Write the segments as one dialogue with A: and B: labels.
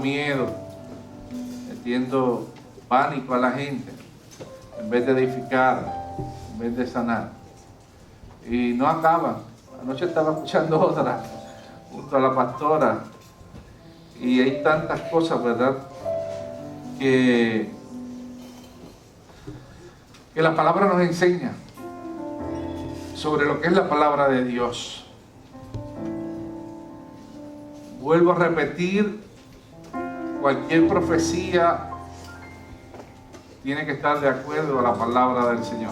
A: miedo, metiendo pánico a la gente, en vez de edificar, en vez de sanar. Y no acaban. Anoche estaba escuchando otra, junto a la pastora, y hay tantas cosas, ¿verdad?, que la palabra nos enseña sobre lo que es la palabra de Dios. Vuelvo a repetir, cualquier profecía tiene que estar de acuerdo a la palabra del Señor.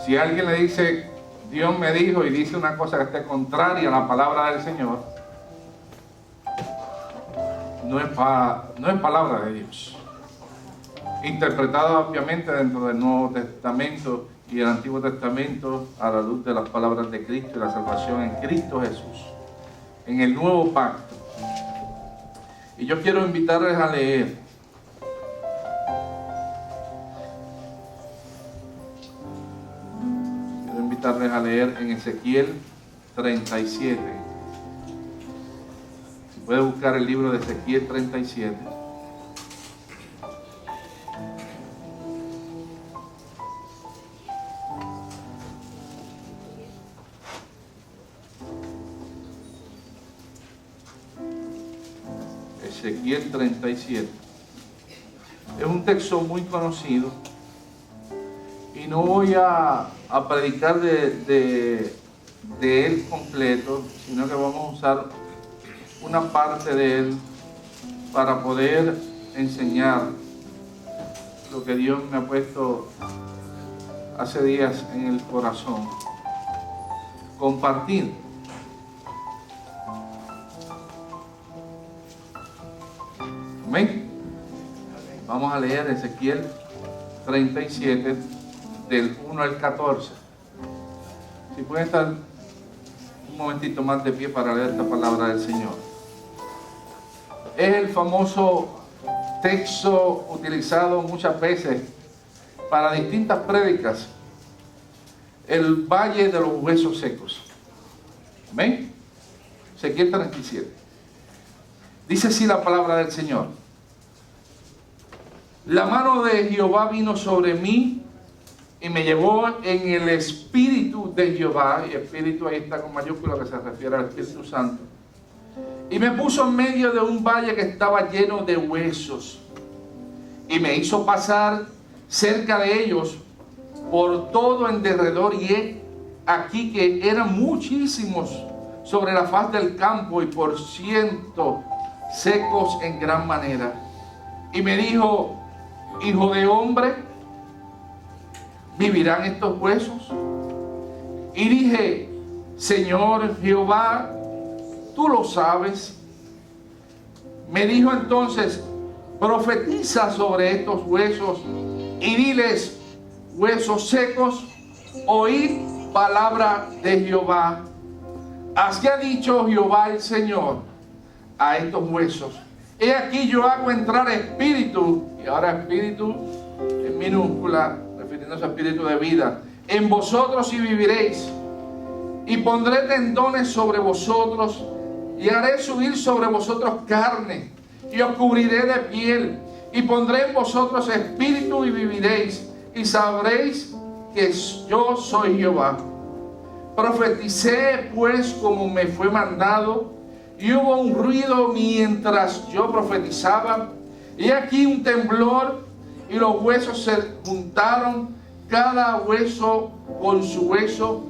A: Si alguien le dice, Dios me dijo, y dice una cosa que esté contraria a la palabra del Señor, no es palabra de Dios. Interpretada obviamente dentro del Nuevo Testamento y el Antiguo Testamento a la luz de las palabras de Cristo y la salvación en Cristo Jesús, en el Nuevo Pacto. Y yo quiero invitarles a leer en Ezequiel 37. Si puede buscar el libro de Ezequiel 37. Ezequiel 37. Es un texto muy conocido y no voy a predicar de él completo, sino que vamos a usar una parte de él para poder enseñar lo que Dios me ha puesto hace días en el corazón. Compartir. Amén. Vamos a leer Ezequiel 37 del 1 al 14. Si pueden estar un momentito más de pie para leer esta palabra del Señor. Es el famoso texto utilizado muchas veces para distintas prédicas. El valle de los huesos secos. ¿Ven? Ezequiel 37. Dice así la palabra del Señor. La mano de Jehová vino sobre mí y me llevó en el Espíritu de Jehová, y Espíritu ahí está con mayúscula, que se refiere al Espíritu Santo, y me puso en medio de un valle que estaba lleno de huesos, y me hizo pasar cerca de ellos por todo en derredor, y he aquí que eran muchísimos sobre la faz del campo, y por ciento secos en gran manera. Y me dijo, hijo de hombre, ¿vivirán estos huesos? Y dije, Señor Jehová, tú lo sabes. Me dijo entonces, profetiza sobre estos huesos y diles, huesos secos, oíd palabra de Jehová. Así ha dicho Jehová el Señor a estos huesos. He aquí yo hago entrar espíritu, y ahora espíritu en minúscula, refiriéndose a espíritu de vida, en vosotros y viviréis. Y pondré tendones sobre vosotros, y haré subir sobre vosotros carne, y os cubriré de piel, y pondré en vosotros espíritu y viviréis, y sabréis que yo soy Jehová. Profeticé pues como me fue mandado, y hubo un ruido mientras yo profetizaba, y aquí un temblor, y los huesos se juntaron, cada hueso con su hueso,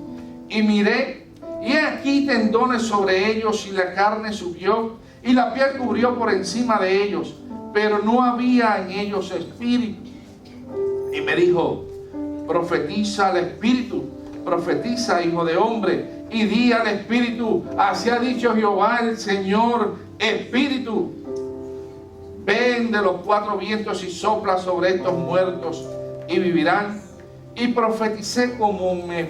A: y miré, y aquí tendones sobre ellos, y la carne subió, y la piel cubrió por encima de ellos, pero no había en ellos espíritu. Y me dijo, profetiza al espíritu, profetiza, hijo de hombre, y di al espíritu, así ha dicho Jehová el Señor, espíritu, ven de los cuatro vientos y sopla sobre estos muertos y vivirán. Y profeticé como me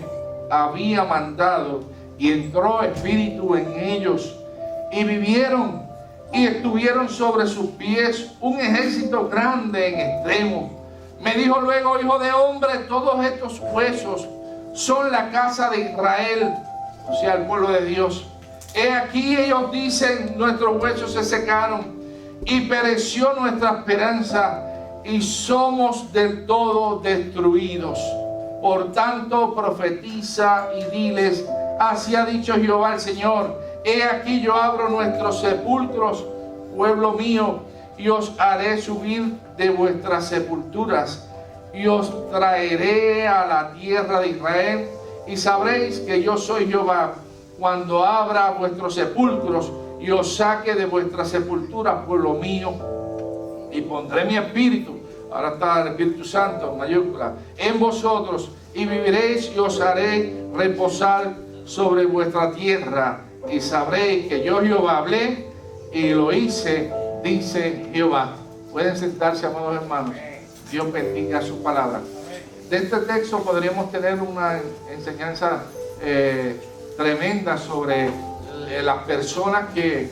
A: había mandado, y entró espíritu en ellos, y vivieron, y estuvieron sobre sus pies un ejército grande en extremo. Me dijo luego, hijo de hombre, todos estos huesos son la casa de Israel, o sea, el pueblo de Dios. He aquí ellos dicen, nuestros huesos se secaron y pereció nuestra esperanza y somos del todo destruidos. Por tanto, profetiza y diles, así ha dicho Jehová el Señor, he aquí yo abro nuestros sepulcros, pueblo mío, y os haré subir de vuestras sepulturas y os traeré a la tierra de Israel y sabréis que yo soy Jehová cuando abra vuestros sepulcros y os saque de vuestras sepulturas, pueblo mío, y pondré mi espíritu, ahora está el Espíritu Santo, mayúscula, en vosotros y viviréis y os haré reposar sobre vuestra tierra y sabréis que yo Jehová hablé y lo hice, dice Jehová. Pueden sentarse, amados hermanos. Dios bendiga su palabra. De este texto podríamos tener una enseñanza tremenda sobre las personas que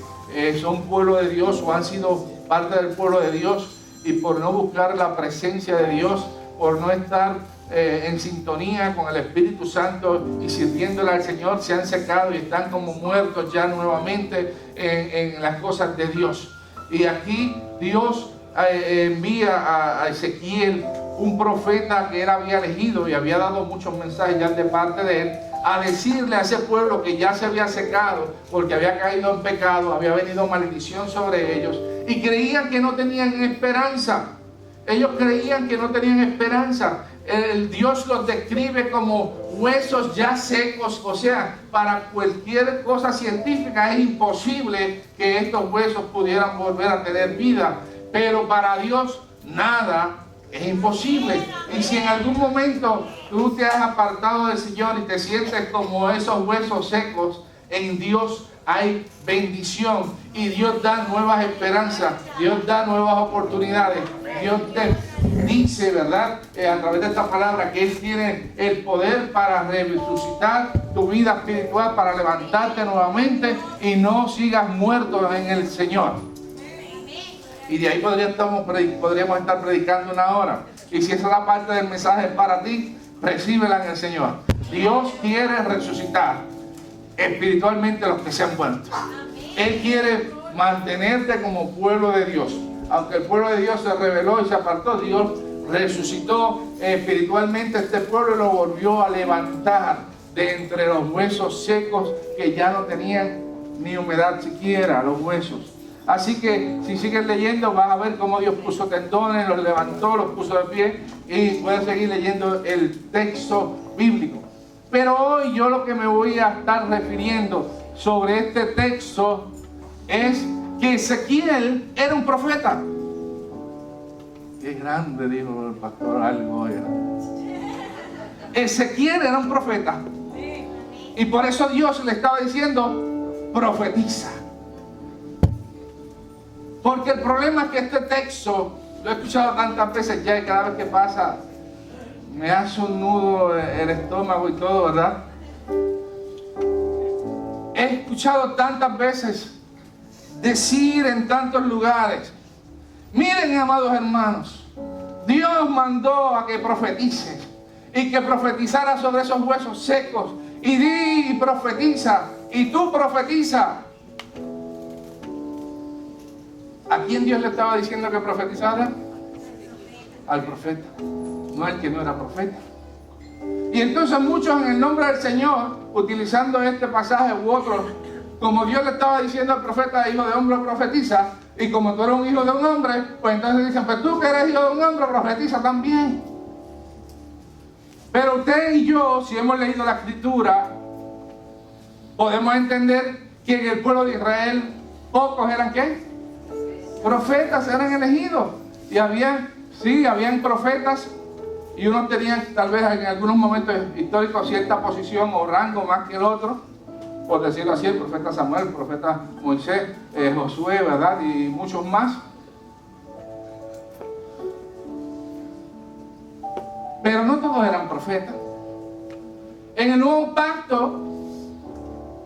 A: son pueblo de Dios o han sido parte del pueblo de Dios y por no buscar la presencia de Dios, por no estar en sintonía con el Espíritu Santo y sirviéndole al Señor, se han secado y están como muertos ya nuevamente en las cosas de Dios. Y aquí Dios envía a Ezequiel, un profeta que él había elegido y había dado muchos mensajes ya de parte de él, a decirle a ese pueblo que ya se había secado porque había caído en pecado, había venido maldición sobre ellos y creían que no tenían esperanza. Ellos creían que no tenían esperanza. El Dios los describe como huesos ya secos, o sea, para cualquier cosa científica es imposible que estos huesos pudieran volver a tener vida, pero para Dios nada es imposible. Y si en algún momento tú te has apartado del Señor y te sientes como esos huesos secos, en Dios hay bendición y Dios da nuevas esperanzas, Dios da nuevas oportunidades. Dios te dice, ¿verdad? A través de esta palabra que Él tiene el poder para resucitar tu vida espiritual, para levantarte nuevamente y no sigas muerto en el Señor. Y de ahí podríamos estar predicando una hora. Y si esa es la parte del mensaje para ti, recíbela en el Señor. Dios quiere resucitar espiritualmente a los que se han muerto. Él quiere mantenerte como pueblo de Dios. Aunque el pueblo de Dios se rebeló y se apartó, Dios resucitó espiritualmente a este pueblo y lo volvió a levantar de entre los huesos secos que ya no tenían ni humedad siquiera, los huesos. Así que si sigues leyendo vas a ver cómo Dios puso tendones, los levantó, los puso de pie y puedes seguir leyendo el texto bíblico. Pero hoy yo lo que me voy a estar refiriendo sobre este texto es que Ezequiel era un profeta. Qué grande, dijo el pastor algo. Ezequiel era un profeta. Y por eso Dios le estaba diciendo, profetiza. Porque el problema es que este texto, lo he escuchado tantas veces ya y cada vez que pasa, me hace un nudo el estómago y todo, ¿verdad? He escuchado tantas veces decir en tantos lugares, miren, amados hermanos, Dios mandó a que profetice y que profetizara sobre esos huesos secos y di y profetiza y tú profetiza. ¿A quién Dios le estaba diciendo que profetizara? Al profeta, no al que no era profeta. Y entonces muchos en el nombre del Señor, utilizando este pasaje u otros, como Dios le estaba diciendo al profeta, hijo de hombre, profetiza, y como tú eres un hijo de un hombre, pues entonces dicen, pues tú que eres hijo de un hombre, profetiza también. Pero usted y yo, si hemos leído la Escritura, podemos entender que en el pueblo de Israel, pocos eran ¿qué? Profetas, eran elegidos. Y habían profetas, y unos tenían tal vez en algunos momentos históricos cierta posición o rango más que el otro, por decirlo así, el profeta Samuel, el profeta Moisés, Josué, ¿verdad? Y muchos más. Pero no todos eran profetas. En el Nuevo Pacto,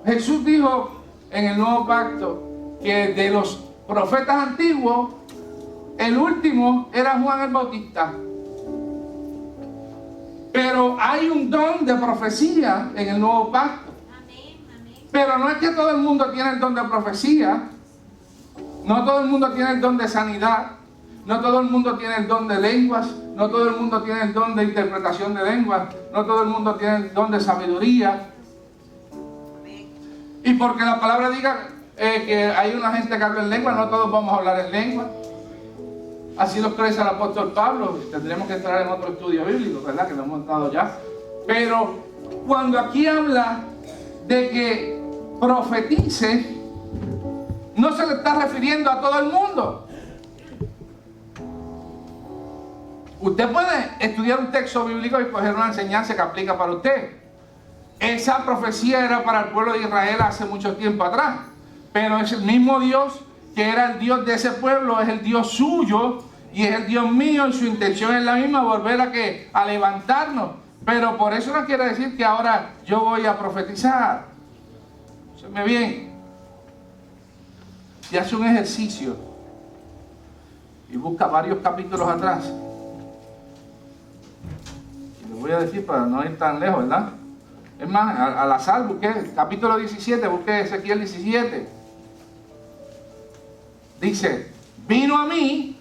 A: Jesús dijo en el Nuevo Pacto que de los profetas antiguos, el último era Juan el Bautista. Pero hay un don de profecía en el Nuevo Pacto. Pero no es que todo el mundo tiene el don de profecía, no todo el mundo tiene el don de sanidad, no todo el mundo tiene el don de lenguas, no todo el mundo tiene el don de interpretación de lenguas, no todo el mundo tiene el don de sabiduría. Y porque la palabra diga que hay una gente que habla en lengua, no todos vamos a hablar en lengua. Así lo expresa el apóstol Pablo. Tendremos que entrar en otro estudio bíblico, ¿verdad? Que lo hemos dado ya. Pero cuando aquí habla de que profetice, no se le está refiriendo a todo el mundo. Usted puede estudiar un texto bíblico y coger una enseñanza que aplica para usted. Esa profecía era para el pueblo de Israel hace mucho tiempo atrás. Pero es el mismo Dios que era el Dios de ese pueblo, es el Dios suyo y es el Dios mío, y su intención es la misma, volver a levantarnos. Pero por eso no quiere decir que ahora yo voy a profetizar. Escúcheme bien. Si hace un ejercicio y busca varios capítulos atrás, y les voy a decir para no ir tan lejos, ¿verdad? Es más, al azar busqué capítulo 17, busqué Ezequiel 17. Dice, vino a mí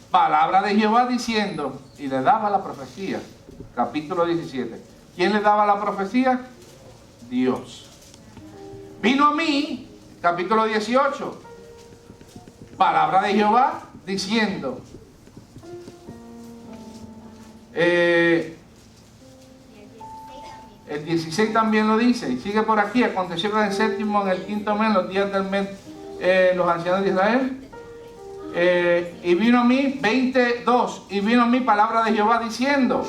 A: palabra de Jehová diciendo, y le daba la profecía. Capítulo 17. ¿Quién le daba la profecía? Dios. Vino a mí, capítulo 18, palabra de Jehová diciendo, el 16 también lo dice, y sigue por aquí, aconteció que en el séptimo, en el quinto mes, los días del mes, los ancianos de Israel, y vino a mí, 22, y vino a mí palabra de Jehová diciendo,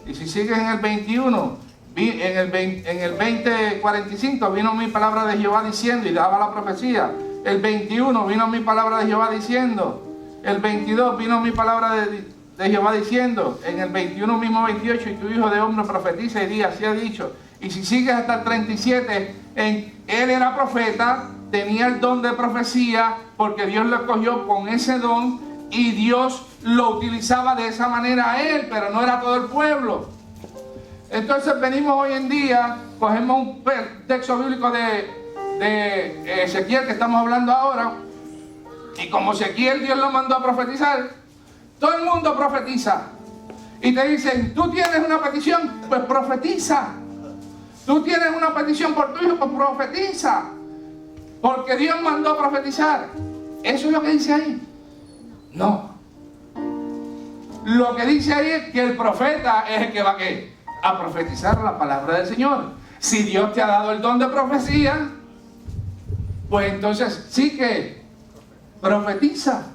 A: y si sigue en el 21, en el 20, 45, vino a mí palabra de Jehová diciendo, y daba la profecía. El 21, vino a mí palabra de Jehová diciendo. El 22, vino a mí palabra de Jehová diciendo. En el 21 mismo 28, y tu hijo de hombre profetiza y di, así ha dicho. Y si sigues hasta el 37, él era profeta, tenía el don de profecía, porque Dios lo escogió con ese don, y Dios lo utilizaba de esa manera a él, pero no era todo el pueblo. Entonces venimos hoy en día, cogemos un texto bíblico de Ezequiel que estamos hablando ahora, y como Ezequiel Dios lo mandó a profetizar, todo el mundo profetiza, y te dicen, tú tienes una petición, pues profetiza. Tú tienes una petición por tu hijo, pues profetiza, porque Dios mandó a profetizar. ¿Eso es lo que dice ahí? No. Lo que dice ahí es que el profeta es el que va a profetizar la palabra del Señor. Si Dios te ha dado el don de profecía, pues entonces sí que profetiza.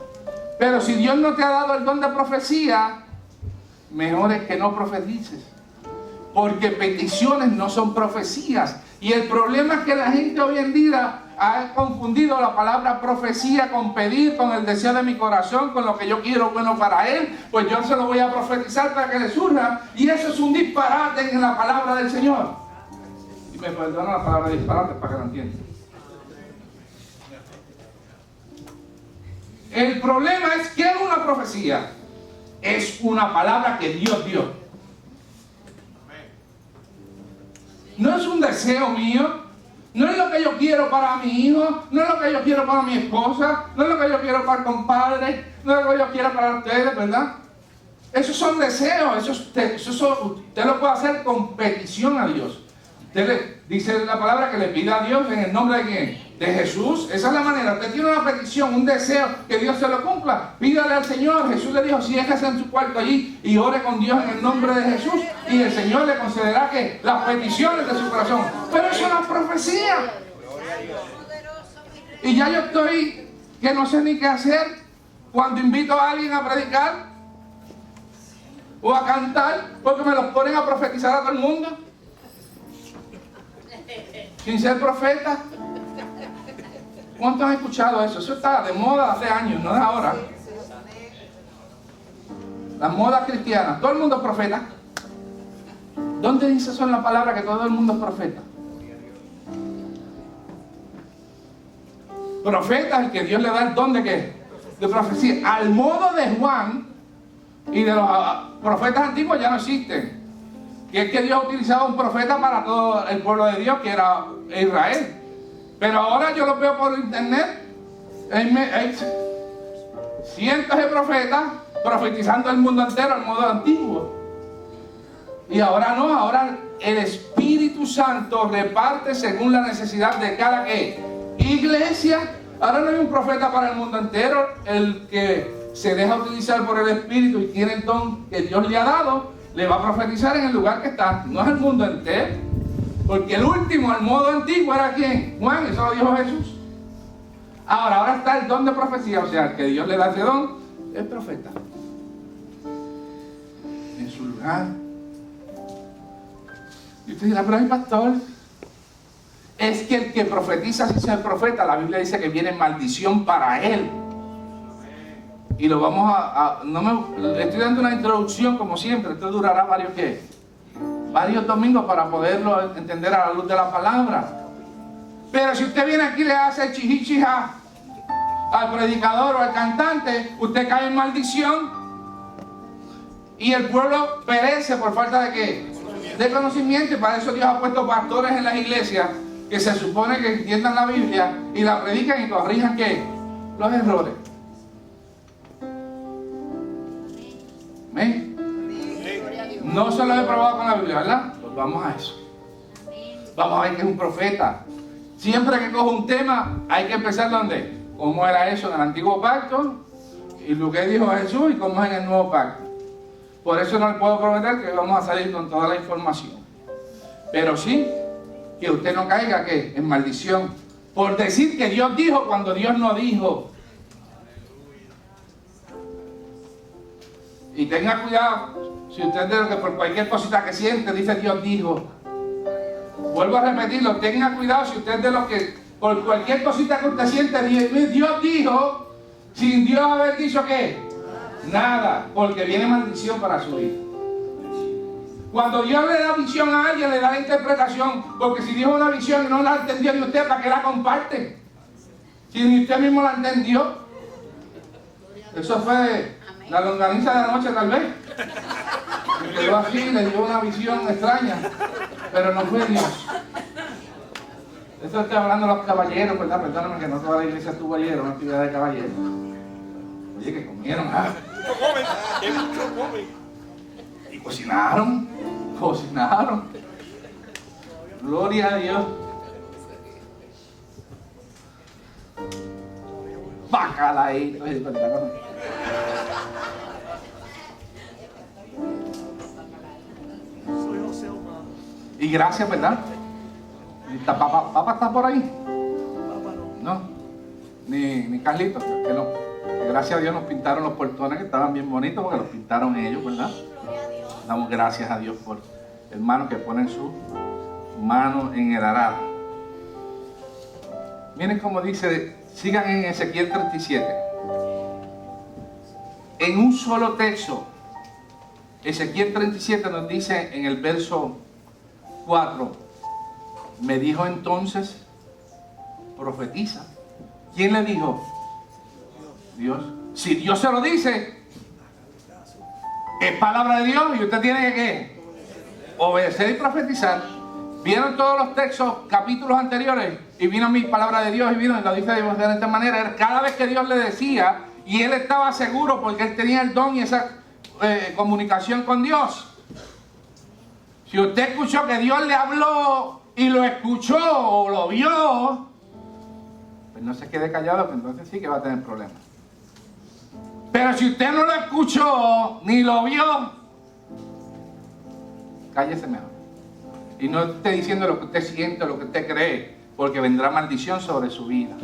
A: Pero si Dios no te ha dado el don de profecía, mejor es que no profetices. Porque peticiones no son profecías. Y el problema es que la gente hoy en día ha confundido la palabra profecía con pedir, con el deseo de mi corazón, con lo que yo quiero bueno para él. Pues yo se lo voy a profetizar para que le surja. Y eso es un disparate en la palabra del Señor. Y me perdona la palabra disparate para que lo entiendan. El problema es que es una profecía. Es una palabra que Dios dio. No es un deseo mío, no es lo que yo quiero para mi hijo, no es lo que yo quiero para mi esposa, no es lo que yo quiero para el compadre, no es lo que yo quiero para ustedes, ¿verdad? Esos son deseos, usted lo puede hacer con petición a Dios. Dice la palabra que le pida a Dios en el nombre de ¿quién? De Jesús. Esa es la manera. Usted tiene una petición, un deseo, que Dios se lo cumpla. Pídale al Señor. Jesús le dijo, siéntese en su cuarto allí y ore con Dios en el nombre de Jesús, y el Señor le concederá que las peticiones de su corazón. Pero eso no es profecía. Y ya yo estoy que no sé ni qué hacer cuando invito a alguien a predicar o a cantar, porque me los ponen a profetizar a todo el mundo sin ser profeta. ¿Cuántos han escuchado eso? Eso está de moda hace años, no es ahora. Las modas cristianas, todo el mundo es profeta. ¿Dónde dice eso en la palabra que todo el mundo es profeta? Profeta es el que Dios le da el don de ¿qué? De profecía. Al modo de Juan y de los profetas antiguos ya no existen. que es que Dios utilizaba un profeta para todo el pueblo de Dios, que era Israel. Pero ahora yo lo veo por internet, hay cientos de profetas profetizando el mundo entero al modo antiguo. Y ahora no, ahora el Espíritu Santo reparte según la necesidad de cada iglesia. Ahora no hay un profeta para el mundo entero. El que se deja utilizar por el Espíritu y tiene el don que Dios le ha dado, le va a profetizar en el lugar que está. No es el mundo entero. Porque el último, al modo antiguo, ¿era quién? Juan, eso lo dijo Jesús. Ahora está el don de profecía, o sea, el que Dios le da ese don, es profeta. En su lugar. Y usted dirá, pero hay pastor. Es que el que profetiza sin ser profeta, la Biblia dice que viene maldición para él. Y lo vamos le estoy dando una introducción como siempre. Esto durará varios domingos para poderlo entender a la luz de la palabra. Pero si usted viene aquí y le hace el chijichija al predicador o al cantante, usted cae en maldición y el pueblo perece por falta de ¿qué? De conocimiento. Y para eso Dios ha puesto pastores en las iglesias que se supone que entiendan la Biblia y la predican y corrijan ¿qué? Los errores. ¿Ven? No se lo he probado con la Biblia, ¿verdad? Pues vamos a eso. Vamos a ver que es un profeta. Siempre que cojo un tema, hay que empezar ¿dónde? ¿Cómo era eso en el antiguo pacto? Y lo que dijo Jesús y cómo es en el nuevo pacto. Por eso no le puedo prometer que vamos a salir con toda la información. Pero sí, que usted no caiga ¿qué? En maldición. Por decir que Dios dijo cuando Dios no dijo. Y tenga cuidado. Si usted de lo que por cualquier cosita que siente dice Dios dijo. Vuelvo a repetirlo, tenga cuidado si usted de lo que por cualquier cosita que usted siente Dios dijo, sin Dios haber dicho ¿qué? Nada, porque viene maldición para su vida. Cuando Dios le da visión a alguien, le da la interpretación, porque si dijo una visión y no la entendió ni usted, ¿para qué la comparte? Si ni usted mismo la entendió. Eso fue la longaniza de la noche tal vez. Me quedó así, le dio una visión extraña, pero no fue Dios. Esto estoy hablando de los caballeros, ¿verdad? Perdóname que no toda la iglesia tuvo ayer una actividad de caballeros. Oye, que comieron, ¿ah? Y cocinaron. Gloria a Dios. Bacalaíto. Y gracias, ¿verdad? ¿Papá está por ahí? No. Ni Carlitos, que no. Gracias a Dios nos pintaron los portones que estaban bien bonitos porque los pintaron ellos, ¿verdad? Damos gracias a Dios por hermanos que ponen su mano en el arado. Miren cómo dice, sigan en Ezequiel 37. En un solo texto, Ezequiel 37 nos dice en el verso 4, me dijo entonces, profetiza. ¿Quién le dijo? Dios. Si Dios se lo dice, es palabra de Dios y usted tiene que ¿qué? Obedecer y profetizar. Vieron todos los textos, capítulos anteriores, y vino mi palabra de Dios y vino y lo dice de esta manera. Cada vez que Dios le decía, y él estaba seguro porque él tenía el don y esa comunicación con Dios. Si usted escuchó que Dios le habló y lo escuchó o lo vio, pues no se quede callado, que entonces sí que va a tener problemas. Pero si usted no lo escuchó ni lo vio, cállese mejor. Y no esté diciendo lo que usted siente, lo que usted cree, porque vendrá maldición sobre su vida.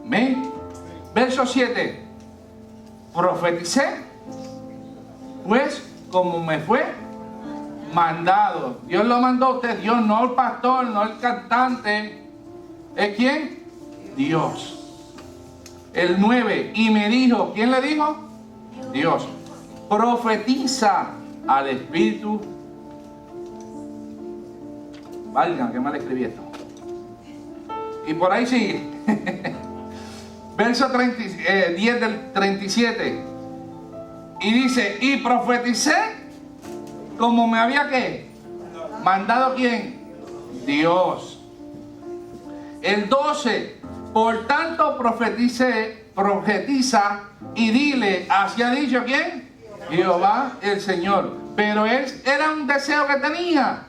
A: ¿Ven? Verso 7. Profeticé, pues como me fue mandado. Dios lo mandó a usted, Dios, no el pastor, no el cantante. ¿Es quién? Dios. El 9, y me dijo, ¿quién le dijo? Dios. Profetiza al Espíritu. Valga, que mal escribí esto. Y por ahí sigue. Verso 10 del 37. Y dice, y profeticé como me había ¿qué? ¿Mandado quién? Dios. El 12, por tanto profetiza y dile, ¿así ha dicho quién? Jehová el Señor. Pero él era un deseo que tenía.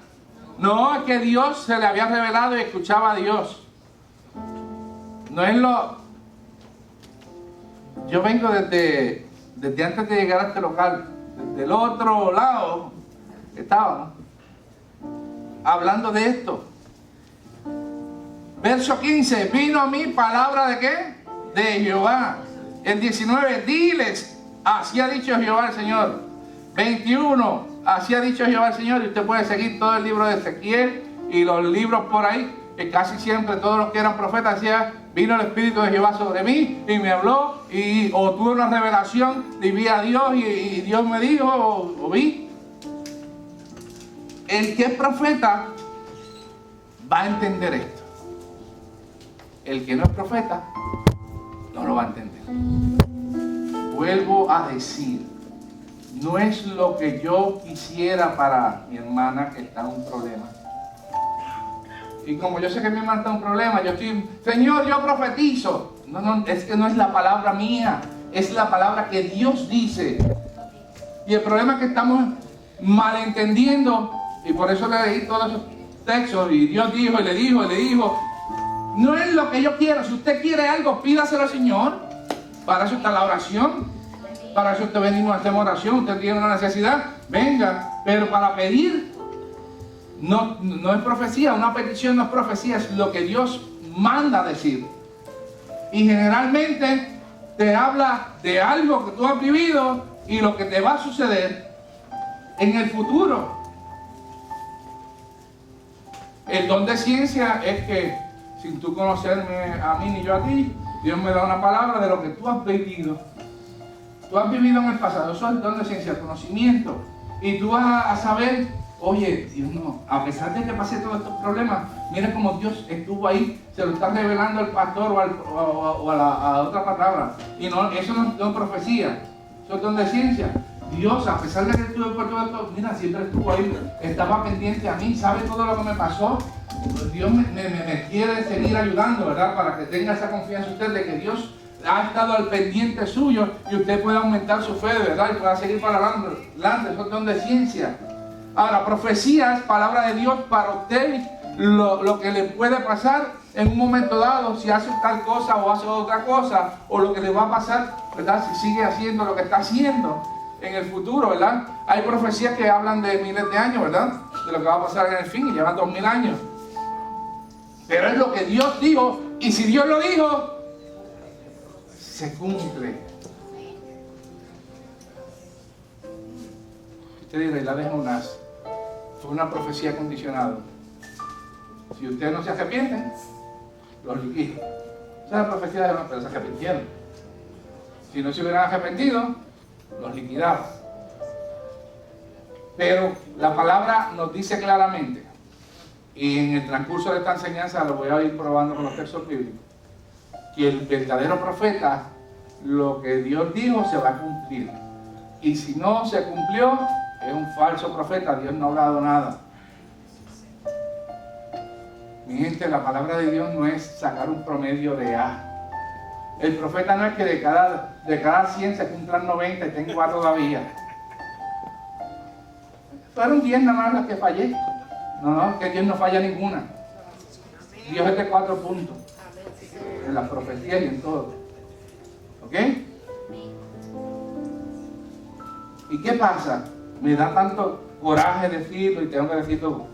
A: No, es que Dios se le había revelado y escuchaba a Dios. No es lo... Yo vengo desde antes de llegar a este local, desde el otro lado que estaba, hablando de esto. Verso 15, vino a mí palabra ¿de qué? De Jehová. El 19, diles, así ha dicho Jehová el Señor. 21, así ha dicho Jehová el Señor. Y usted puede seguir todo el libro de Ezequiel y los libros por ahí, que casi siempre todos los que eran profetas decían, vino el Espíritu de Jehová sobre mí y me habló, o tuve una revelación y vi a Dios y Dios me dijo, o vi. El que es profeta va a entender esto. El que no es profeta no lo va a entender. Vuelvo a decir, no es lo que yo quisiera para mi hermana que está en un problema. Y como yo sé que mi hermana está en un problema, yo estoy, Señor, yo profetizo. No, es que no es la palabra mía, es la palabra que Dios dice. Y el problema es que estamos malentendiendo, y por eso le leí todos esos textos, y Dios dijo, y le dijo, y le dijo. No es lo que yo quiero. Si usted quiere algo, pídaselo al Señor. Para eso está la oración. Para eso usted venimos a hacer oración. Usted tiene una necesidad, venga. Pero para pedir, no es profecía. Una petición no es profecía, es lo que Dios manda decir. Y generalmente te habla de algo que tú has vivido y lo que te va a suceder en el futuro. El don de ciencia es que, sin tú conocerme a mí ni yo a ti, Dios me da una palabra de lo que tú has vivido. Tú has vivido en el pasado. Eso es el don de ciencia, el conocimiento. Y tú vas a saber, oye, Dios no, a pesar de que pasé todos estos problemas, mira cómo Dios estuvo ahí, se lo está revelando al pastor o a otra palabra. Y no, eso no es profecía, eso es don de ciencia. Dios, a pesar de que estuve por todo esto, mira, siempre estuvo ahí, estaba pendiente a mí, sabe todo lo que me pasó. Dios me quiere seguir ayudando, ¿verdad? Para que tenga esa confianza usted de que Dios ha estado al pendiente suyo y usted pueda aumentar su fe, ¿verdad? Y pueda seguir para adelante. Eso es don de ciencia. Ahora, profecía es palabra de Dios para usted, lo que le puede pasar en un momento dado, si hace tal cosa o hace otra cosa, o lo que le va a pasar, ¿verdad? Si sigue haciendo lo que está haciendo en el futuro, ¿verdad? Hay profecías que hablan de miles de años, ¿verdad? De lo que va a pasar en el fin, y llevan 2000 años. Pero es lo que Dios dijo, y si Dios lo dijo, se cumple. Usted dirá, la de Jonás fue una profecía condicionada. Si ustedes no se arrepienten, los liquido. Esa es la profecía de Jonás, pero se arrepintieron. Si no se hubieran arrepentido, los liquidaba. Pero la palabra nos dice claramente, y en el transcurso de esta enseñanza lo voy a ir probando con los textos bíblicos, que el verdadero profeta, lo que Dios dijo se va a cumplir. Y si no se cumplió, es un falso profeta. Dios no ha hablado nada. Mi gente, la palabra de Dios no es sacar un promedio de A. El profeta no es que de cada 100 se cumplan 90 y tengo A todavía. Fueron 10 nada más las que fallé. No, que Dios no falla ninguna. Dios es de 4 puntos. En las profecías y en todo. ¿Ok? ¿Y qué pasa? Me da tanto coraje decirlo y tengo que decirlo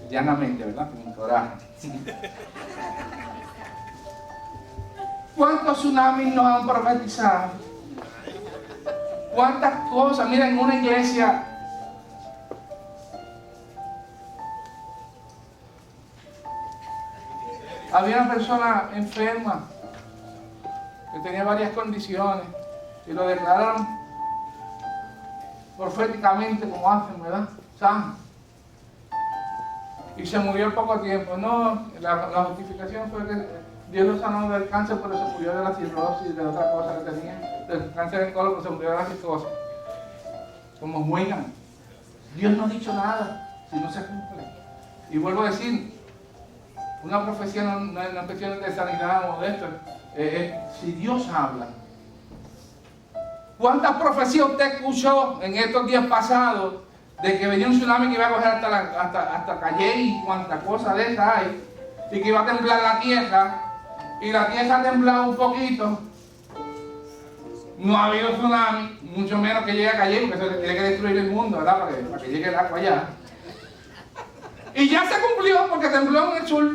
A: llanamente, ¿verdad? Con coraje. ¿Cuántos tsunamis nos han profetizado? ¿Cuántas cosas? Mira, en una iglesia había una persona enferma que tenía varias condiciones y lo declararon proféticamente, como hacen, ¿verdad? Sano. Y se murió al poco tiempo. No, la justificación fue que Dios lo sanó del cáncer, pero se murió de la cirrosis y de otra cosa que tenía. Del cáncer en colon, se murió de la cirrosis. Como Wigan. Dios no ha dicho nada si no se cumple. Y vuelvo a decir, una profecía no es cuestión de sanidad o de esto. Si Dios habla. ¿Cuántas profecías usted escuchó en estos días pasados de que venía un tsunami que iba a coger hasta Calle y cuántas cosas de esas hay? Y que iba a temblar la tierra. Y la tierra ha temblado un poquito. No ha habido tsunami, mucho menos que llegue a Calle, porque eso tiene que destruir el mundo, ¿verdad? Para que llegue el agua allá. Y ya se cumplió porque tembló en el sur.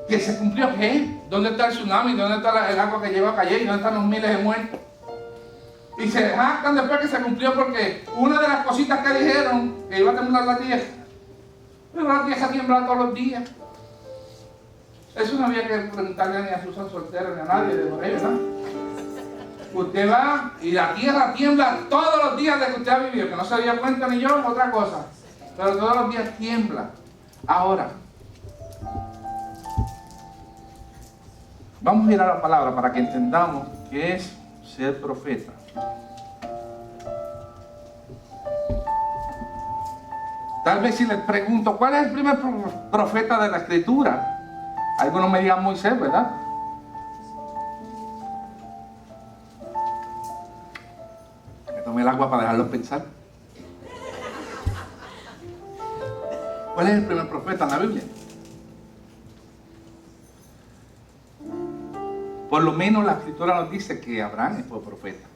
A: ¿Que se cumplió qué? ¿Dónde está el tsunami? ¿Dónde está el agua que lleva a Calle? ¿Dónde están los miles de muertos? Y se jactan después que se cumplió porque una de las cositas que dijeron que iba a temblar la tierra, pero la tierra tiembla todos los días. Eso no había que preguntarle ni a Susan Soltero ni a nadie de por ahí, ¿verdad? Usted va y la tierra tiembla todos los días de que usted ha vivido, que no se dio cuenta ni yo, otra cosa. Pero todos los días tiembla. Ahora, vamos a ir a la palabra para que entendamos qué es ser profeta. Tal vez si les pregunto, ¿cuál es el primer profeta de la Escritura? Algunos me digan Moisés, ¿verdad? Me tomé el agua para dejarlos pensar. ¿Cuál es el primer profeta en la Biblia? Por lo menos la Escritura nos dice que Abraham fue profeta.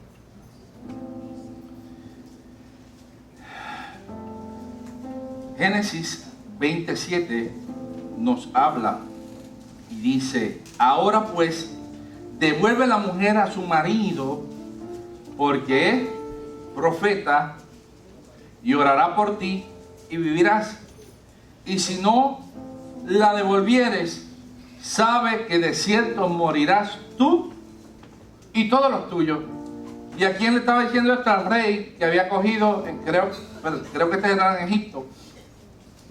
A: Génesis 27 nos habla y dice: ahora pues, devuelve la mujer a su marido, porque es profeta, y orará por ti, y vivirás. Y si no la devolvieres, sabe que de cierto morirás tú y todos los tuyos. ¿Y a quién le estaba diciendo esto? Al rey que había cogido, creo que este era en Egipto,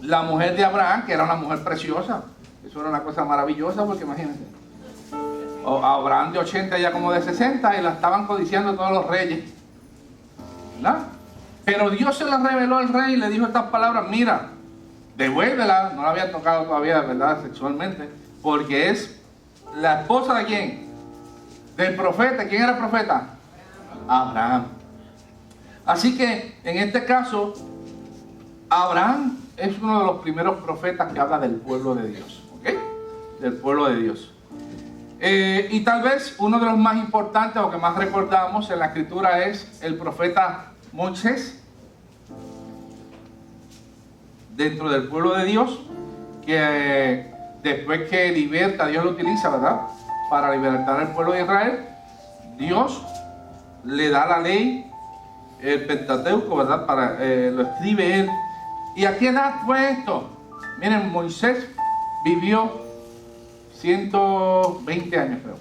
A: la mujer de Abraham, que era una mujer preciosa. Eso era una cosa maravillosa, porque imagínense, a Abraham de 80, ya como de 60, y la estaban codiciando todos los reyes, ¿verdad? Pero Dios se la reveló al rey y le dijo estas palabras: mira, devuélvela. No la había tocado todavía, ¿verdad?, sexualmente, porque es la esposa de ¿quién? Del profeta. ¿Quién era el profeta? Abraham. Así que en este caso, Abraham es uno de los primeros profetas que habla del pueblo de Dios, ¿ok? Del pueblo de Dios. Y tal vez uno de los más importantes o que más recordamos en la Escritura es el profeta Moisés, dentro del pueblo de Dios, que después que liberta, Dios lo utiliza, ¿verdad?, para libertar al pueblo de Israel. Dios le da la ley, el Pentateuco, ¿verdad?, lo escribe él. ¿Y a qué edad fue esto? Miren, Moisés vivió 120 años, creo.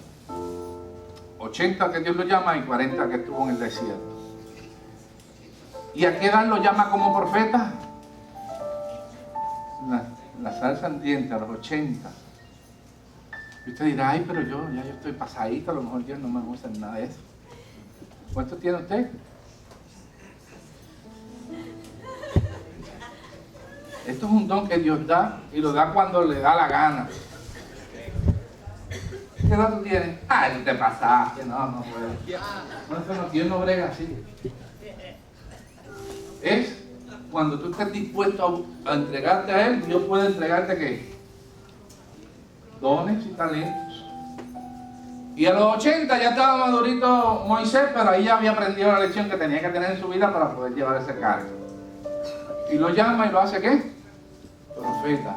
A: 80 que Dios lo llama y 40 que estuvo en el desierto. ¿Y a qué edad lo llama como profeta? La salsa andiente, a los 80. Y usted dirá: ay, pero yo estoy pasadito, a lo mejor Dios no me gusta nada de eso. ¿Cuánto tiene usted? Esto es un don que Dios da, y lo da cuando le da la gana. ¿Qué edad tú tienes? Ay, tú te pasaste, no puedo. Dios no brega así. Es cuando tú estés dispuesto a entregarte a Él, Dios puede entregarte ¿qué? Dones y talentos. Y a los 80 ya estaba madurito Moisés, pero ahí ya había aprendido la lección que tenía que tener en su vida para poder llevar ese cargo. Y lo llama y lo hace ¿qué? Profeta.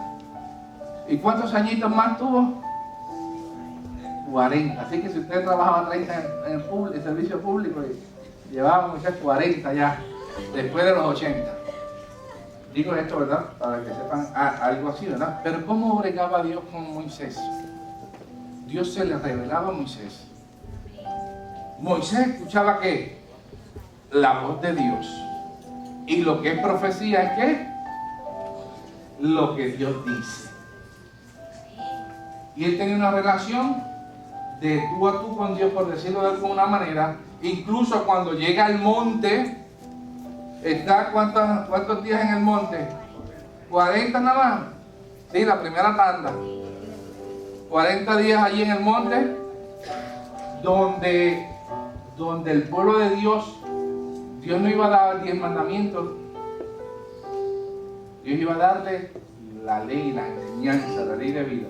A: ¿Y cuántos añitos más tuvo? 40. Así que si usted trabajaba 30 en el servicio público, y llevaba Moisés 40 ya, después de los 80. Digo esto, ¿verdad?, para que sepan algo así, ¿verdad? Pero ¿cómo bregaba Dios con Moisés? Dios se le revelaba a Moisés. Moisés escuchaba ¿qué? La voz de Dios. Y lo que es profecía es ¿qué? Lo que Dios dice. Y él tenía una relación de tú a tú con Dios, por decirlo de alguna manera. Incluso cuando llega al monte, está ¿cuántos días en el monte? 40 nada más. Sí, la primera tanda. 40 días allí en el monte, donde el pueblo de Dios no iba a dar 10 mandamientos. Dios iba a darle la ley, la enseñanza, la ley de vida.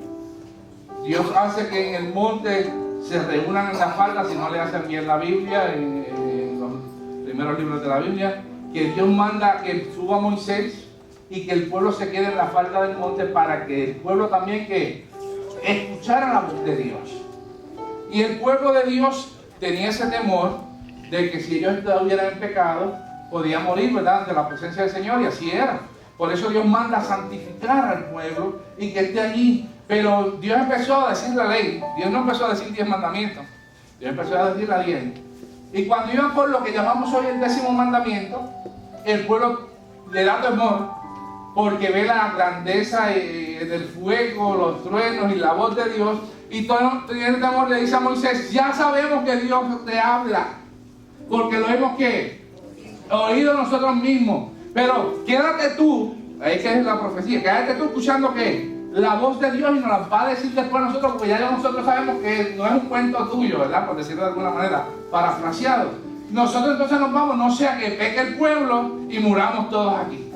A: Dios hace que en el monte se reúnan en la falda, si no le hacen bien la Biblia, en los primeros libros de la Biblia, que Dios manda que suba Moisés y que el pueblo se quede en la falda del monte para que el pueblo también que escuchara la voz de Dios. Y el pueblo de Dios tenía ese temor de que si ellos estuvieran en pecado, podían morir, ¿verdad?, ante la presencia del Señor, y así era. Por eso Dios manda a santificar al pueblo y que esté allí. Pero Dios empezó a decir la ley. Dios no empezó a decir 10 mandamientos. Dios empezó a decir la 10. Y cuando iban por lo que llamamos hoy el 10º mandamiento, el pueblo le da temor porque ve la grandeza del fuego, los truenos y la voz de Dios. Y todo el temor le dice a Moisés: ya sabemos que Dios te habla, porque lo hemos oído nosotros mismos. Pero quédate tú, ahí que es la profecía, quédate tú escuchando la voz de Dios y nos la va a decir después a nosotros, porque ya nosotros sabemos que no es un cuento tuyo, ¿verdad?, por decirlo de alguna manera, parafraseado. Nosotros entonces nos vamos, no sea que peque el pueblo y muramos todos aquí.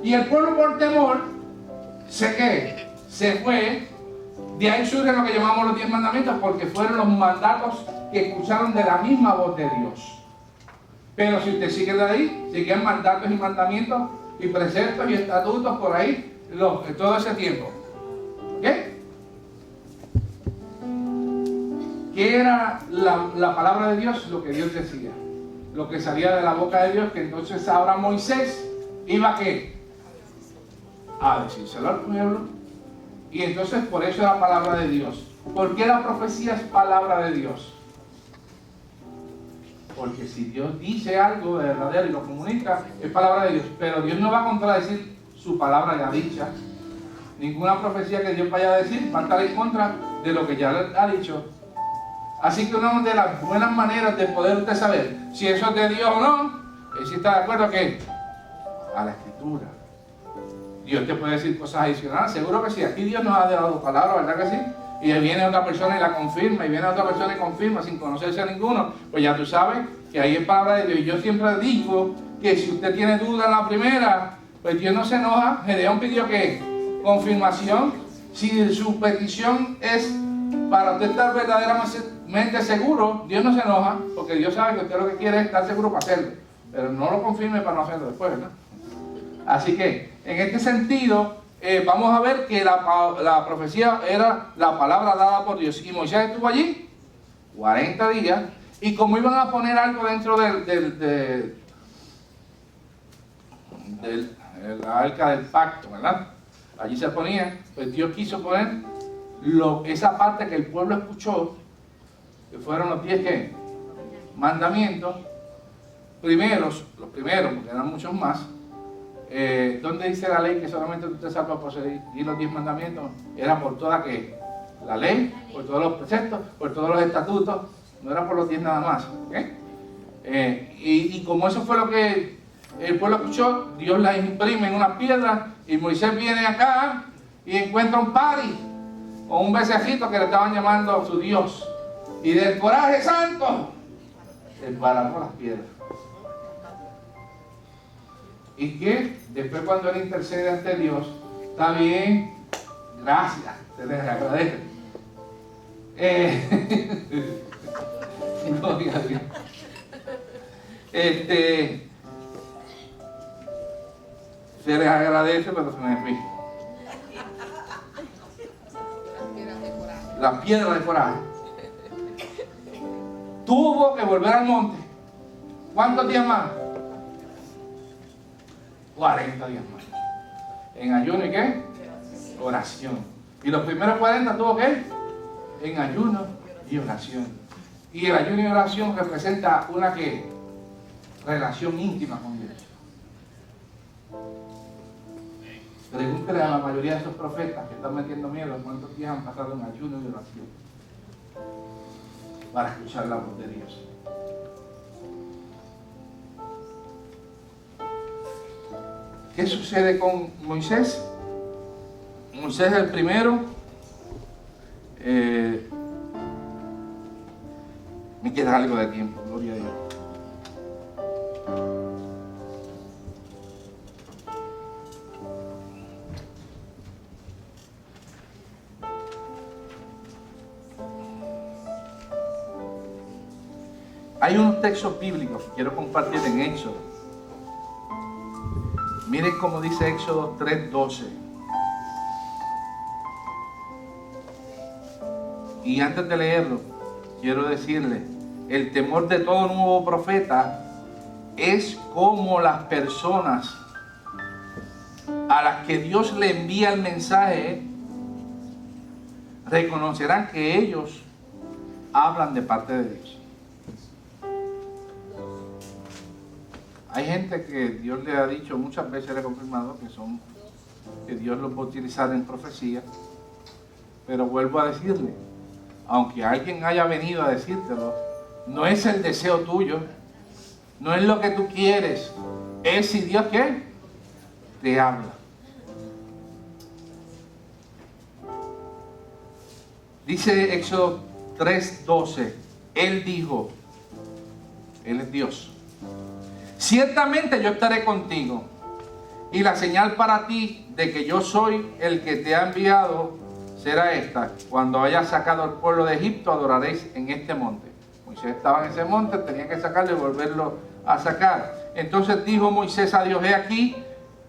A: Y el pueblo, por temor, se fue. De ahí surgen lo que llamamos los 10 mandamientos, porque fueron los mandatos que escucharon de la misma voz de Dios. Pero si usted sigue de ahí, siguen mandatos y mandamientos y preceptos y estatutos por ahí, todo ese tiempo. ¿Qué? ¿Qué era la palabra de Dios? Lo que Dios decía, lo que salía de la boca de Dios, que entonces ahora Moisés iba a ¿qué? A decírselo al pueblo. Y entonces por eso era palabra de Dios. ¿Por qué la profecía es palabra de Dios? Porque si Dios dice algo de verdadero y lo comunica, es palabra de Dios. Pero Dios no va a contradecir su palabra ya dicha. Ninguna profecía que Dios vaya a decir va a estar en contra de lo que ya ha dicho. Así que una de las buenas maneras de poder usted saber si eso es de Dios o no, es si está de acuerdo que a la Escritura. Dios te puede decir cosas adicionales, seguro que sí. Aquí Dios nos ha dado palabras, ¿verdad que sí? Y viene otra persona y la confirma, y viene otra persona y confirma sin conocerse a ninguno. Pues ya tú sabes que ahí es palabra de Dios. Y yo siempre digo que si usted tiene duda en la primera, pues Dios no se enoja. Gedeón pidió que confirmación. Si su petición es para usted estar verdaderamente seguro, Dios no se enoja, porque Dios sabe que usted lo que quiere es estar seguro para hacerlo. Pero no lo confirme para no hacerlo después, ¿verdad? Así que, en este sentido, vamos a ver que la profecía era la palabra dada por Dios. Y Moisés estuvo allí 40 días. Y como iban a poner algo dentro del arca del pacto, ¿verdad? Allí se ponía, pues Dios quiso poner esa parte que el pueblo escuchó, que fueron los 10 ¿qué? Mandamientos. Los primeros, porque eran muchos más. ¿Dónde dice la ley que solamente usted salva por seguir los 10 mandamientos? Era por toda la ley, por todos los preceptos, por todos los estatutos, no era por los 10 nada más. Y como eso fue lo que el pueblo escuchó, Dios la imprime en una piedra y Moisés viene acá y encuentra un pari o un becejito que le estaban llamando a su Dios, y del coraje santo se embarazó las piedras. Y que después cuando él intercede ante Dios, está bien, gracias, se les agradece. Gloria a Dios. Se les agradece, pero se me fue. La piedra de coraje. Tuvo que volver al monte. ¿Cuántos días más? 40 días más. En ayuno y ¿qué? Oración. Y los primeros 40 tuvo que ir en ayuno y oración. Y el ayuno y oración representa una relación íntima con Dios. Pregúntele a la mayoría de esos profetas que están metiendo miedo cuántos días han pasado en ayuno y oración para escuchar la voz de Dios. ¿Qué sucede con Moisés? Moisés es el primero. Me queda algo de tiempo, gloria a Dios. Hay unos textos bíblicos que quiero compartir en Éxodo. Miren cómo dice Éxodo 3:12. Y antes de leerlo, quiero decirle, el temor de todo nuevo profeta es como las personas a las que Dios le envía el mensaje reconocerán que ellos hablan de parte de Dios. Hay gente que Dios le ha dicho, muchas veces le ha confirmado que Dios los va a utilizar en profecía, pero vuelvo a decirle, aunque alguien haya venido a decírtelo, no es el deseo tuyo, no es lo que tú quieres, es si Dios ¿qué? Te habla. Dice Éxodo 3:12, Él dijo, Él es Dios, ciertamente yo estaré contigo, y la señal para ti de que yo soy el que te ha enviado será esta: cuando hayas sacado al pueblo de Egipto, adoraréis en este monte. Moisés estaba en ese monte, tenía que sacarlo y volverlo a sacar. Entonces dijo Moisés a Dios: he aquí,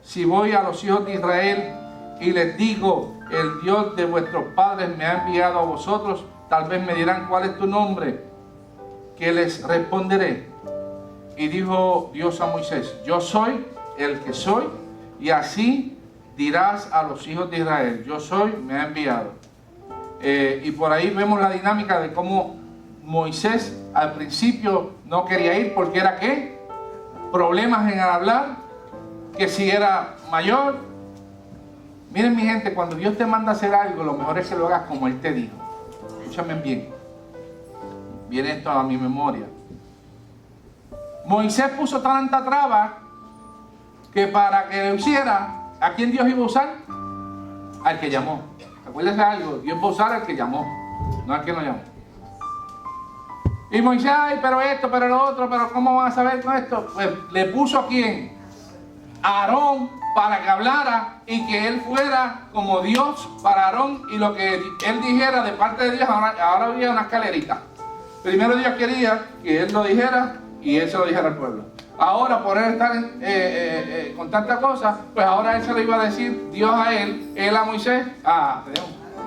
A: si voy a los hijos de Israel y les digo, el Dios de vuestros padres me ha enviado a vosotros, tal vez me dirán, ¿cuál es tu nombre? ¿Qué les responderé? Y dijo Dios a Moisés: yo soy el que soy, y así dirás a los hijos de Israel, yo soy, me ha enviado. Y por ahí vemos la dinámica de cómo Moisés al principio no quería ir porque era ¿qué? Problemas en el hablar, que si era mayor. Miren mi gente, cuando Dios te manda a hacer algo, lo mejor es que lo hagas como Él te dijo. Escúchame bien. Viene esto a mi memoria. Moisés puso tanta traba que para que lo hiciera, ¿a quién Dios iba a usar? Al que llamó. Acuérdense algo, Dios va a usar al que llamó, no al que no llamó. Y Moisés, ay, pero esto, pero lo otro, pero ¿cómo van a saber con esto? Pues le puso a quién, a Aarón, para que hablara y que él fuera como Dios para Aarón, y lo que él dijera de parte de Dios, ahora había una escalerita. Primero Dios quería que él lo dijera y él se lo dijera al pueblo. Ahora, por él estar con tanta cosa, pues ahora él se lo iba a decir, Dios a él a Moisés,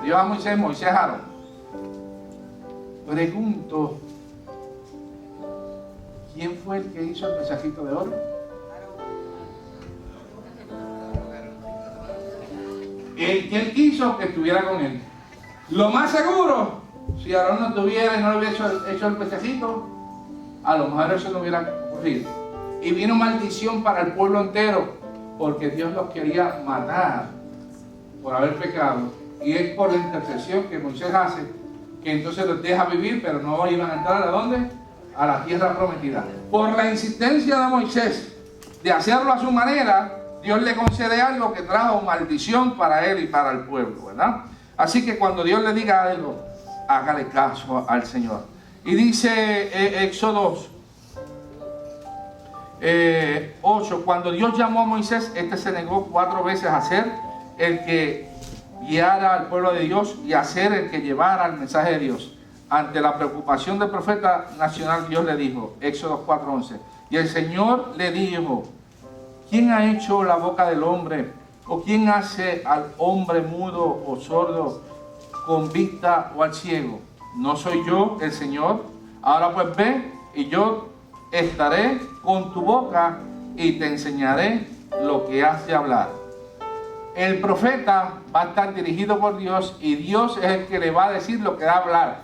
A: Dios a Moisés, Moisés a Aarón. Pregunto, ¿quién fue el que hizo el mensajito de oro? El que él quiso que estuviera con él. Lo más seguro, si Aarón no estuviera y no le hubiera hecho el mensajito, a lo mejor eso no hubiera ocurrido. Y vino maldición para el pueblo entero, porque Dios los quería matar por haber pecado. Y es por la intercesión que Moisés hace, que entonces los deja vivir, pero no iban a entrar ¿a dónde? A la tierra prometida. Por la insistencia de Moisés de hacerlo a su manera, Dios le concede algo que trajo maldición para él y para el pueblo, ¿verdad? Así que cuando Dios le diga algo, hágale caso al Señor. Y dice Éxodo 8, cuando Dios llamó a Moisés, este se negó 4 veces a ser el que guiara al pueblo de Dios y a ser el que llevara el mensaje de Dios. Ante la preocupación del profeta nacional, Dios le dijo, Éxodo 4:11, y el Señor le dijo, ¿quién ha hecho la boca del hombre? ¿O quién hace al hombre mudo o sordo, con vista o al ciego? ¿No soy yo el Señor? Ahora pues ve, y yo estaré con tu boca y te enseñaré lo que has de hablar. El profeta va a estar dirigido por Dios y Dios es el que le va a decir lo que va a hablar.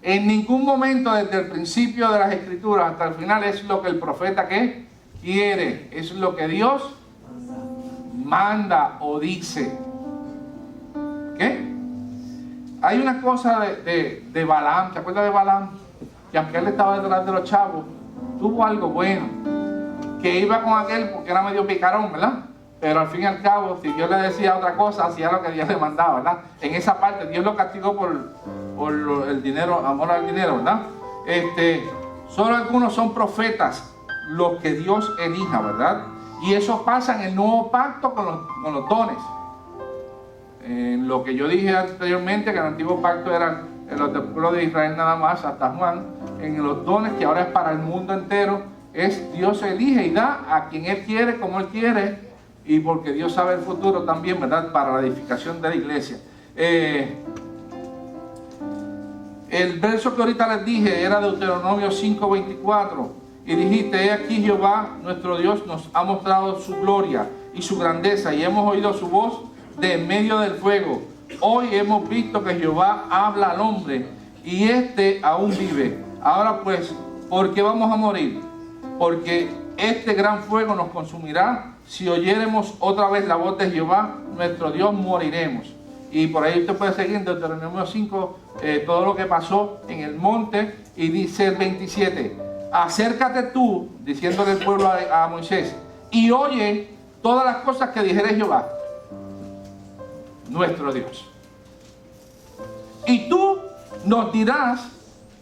A: En ningún momento desde el principio de las Escrituras hasta el final es lo que el profeta ¿qué? Quiere, es lo que Dios manda o dice. ¿Qué? Hay una cosa de Balaam, ¿te acuerdas de Balaam? Que aunque él estaba detrás de los chavos, tuvo algo bueno, que iba con aquel porque era medio picarón, ¿verdad? pero al fin y al cabo, si Dios le decía otra cosa, hacía lo que Dios le mandaba, ¿verdad? En esa parte, Dios lo castigó por el dinero, amor al dinero, ¿verdad? Solo algunos son profetas, los que Dios elija, ¿verdad? Y eso pasa en el nuevo pacto con los dones. En lo que yo dije anteriormente, que el antiguo pacto eran los del pueblo de Israel nada más, hasta Juan, en los dones que ahora es para el mundo entero, es Dios elige y da a quien Él quiere, como Él quiere, y porque Dios sabe el futuro también, ¿verdad? Para la edificación de la iglesia. El verso que ahorita les dije era Deuteronomio 5:24, y dijiste: he aquí Jehová nuestro Dios nos ha mostrado su gloria y su grandeza, y hemos oído su voz de en medio del fuego. Hoy hemos visto que Jehová habla al hombre, y éste aún vive. Ahora pues, ¿por qué vamos a morir? Porque este gran fuego nos consumirá. Si oyéremos otra vez la voz de Jehová nuestro Dios, moriremos. Y por ahí usted puede seguir en Deuteronomio 5 todo lo que pasó en el monte. Y dice el 27: acércate tú, diciéndole el pueblo a Moisés, y oye todas las cosas que dijere Jehová nuestro Dios, y tú nos dirás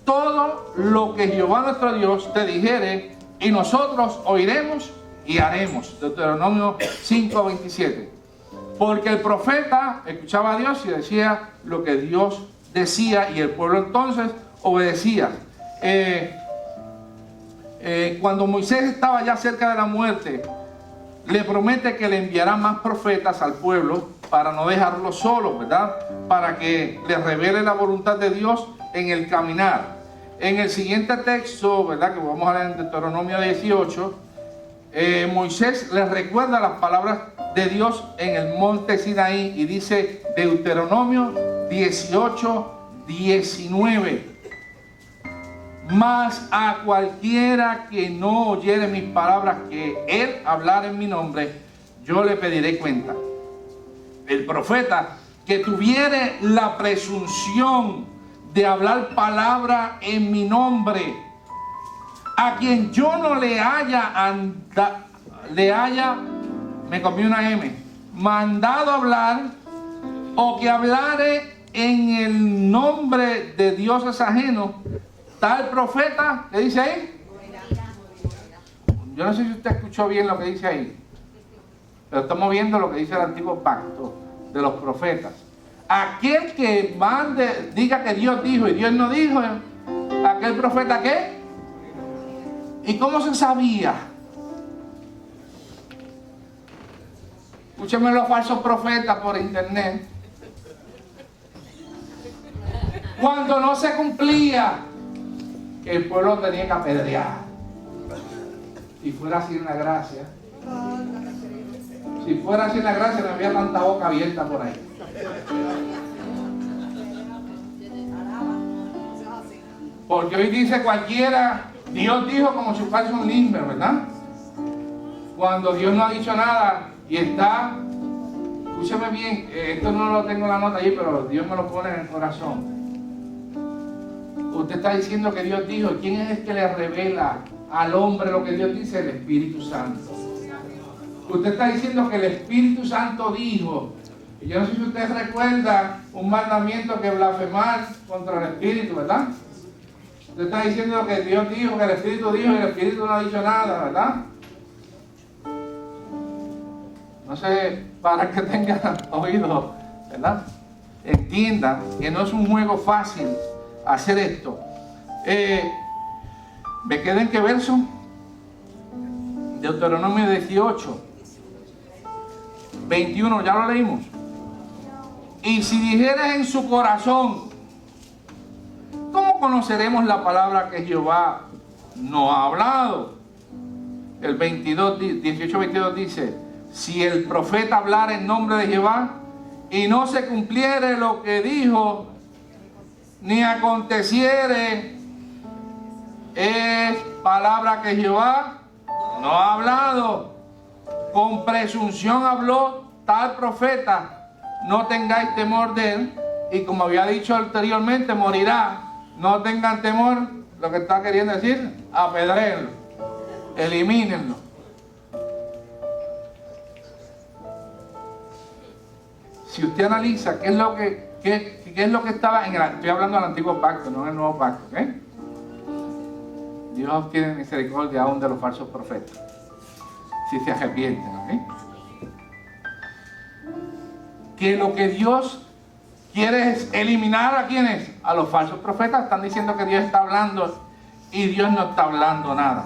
A: todo lo que Jehová nuestro Dios te dijere, y nosotros oiremos y haremos. Deuteronomio 5:27. Porque el profeta escuchaba a Dios y decía lo que Dios decía, y el pueblo entonces obedecía. Cuando Moisés estaba ya cerca de la muerte, le promete que le enviará más profetas al pueblo para no dejarlo solo, ¿verdad? Para que le revele la voluntad de Dios en el caminar. En el siguiente texto, ¿verdad?, que vamos a leer en Deuteronomio 18, Moisés les recuerda las palabras de Dios en el monte Sinaí, y dice Deuteronomio 18:19: mas a cualquiera que no oyere mis palabras que él hablar en mi nombre, yo le pediré cuenta. El profeta que tuviere la presunción de hablar palabra en mi nombre, a quien yo no le haya me comí una M, mandado hablar, o que hablare en el nombre de dioses ajenos, tal profeta, ¿qué dice ahí? Yo no sé si usted escuchó bien lo que dice ahí, pero estamos viendo lo que dice el antiguo pacto de los profetas. Aquel que mande, diga que Dios dijo y Dios no dijo, aquel profeta, ¿qué? ¿Y cómo se sabía? Escúcheme los falsos profetas por internet. Cuando no se cumplía, el pueblo tenía que apedrear. Si fuera así en la gracia, si fuera así en la gracia, no había tanta boca abierta por ahí. Porque hoy dice cualquiera, Dios dijo, como si fuese un limber, ¿verdad? Cuando Dios no ha dicho nada y está, escúcheme bien, esto no lo tengo en la nota ahí, pero Dios me lo pone en el corazón. Usted está diciendo que Dios dijo. ¿Quién es el que le revela al hombre lo que Dios dice? El Espíritu Santo. Usted está diciendo que el Espíritu Santo dijo. Y yo no sé si usted recuerda un mandamiento que blasfemar contra el Espíritu, ¿verdad? Usted está diciendo que Dios dijo, que el Espíritu dijo, y el Espíritu no ha dicho nada, ¿verdad? No sé, para que tenga oído, ¿verdad? Entienda que no es un juego fácil hacer esto. ¿Me queda en qué verso? Deuteronomio 18, 21, ya lo leímos. Y si dijeres en su corazón, ¿cómo conoceremos la palabra que Jehová nos ha hablado? El 18-22 dice: si el profeta hablara en nombre de Jehová y no se cumpliere lo que dijo, ni aconteciere, es palabra que Jehová no ha hablado. Con presunción habló tal profeta. No tengáis temor de él, y como había dicho anteriormente, morirá. No tengan temor. Lo que está queriendo decir, apedréenlo, elimínenlo. si usted analiza qué es lo que estaba estoy hablando del antiguo pacto, no en el nuevo pacto, ¿ok? Dios tiene misericordia aún de los falsos profetas, si se arrepienten, ¿ok? Que lo que Dios quiere es eliminar a quienes, a los falsos profetas. Están diciendo que Dios está hablando y Dios no está hablando nada.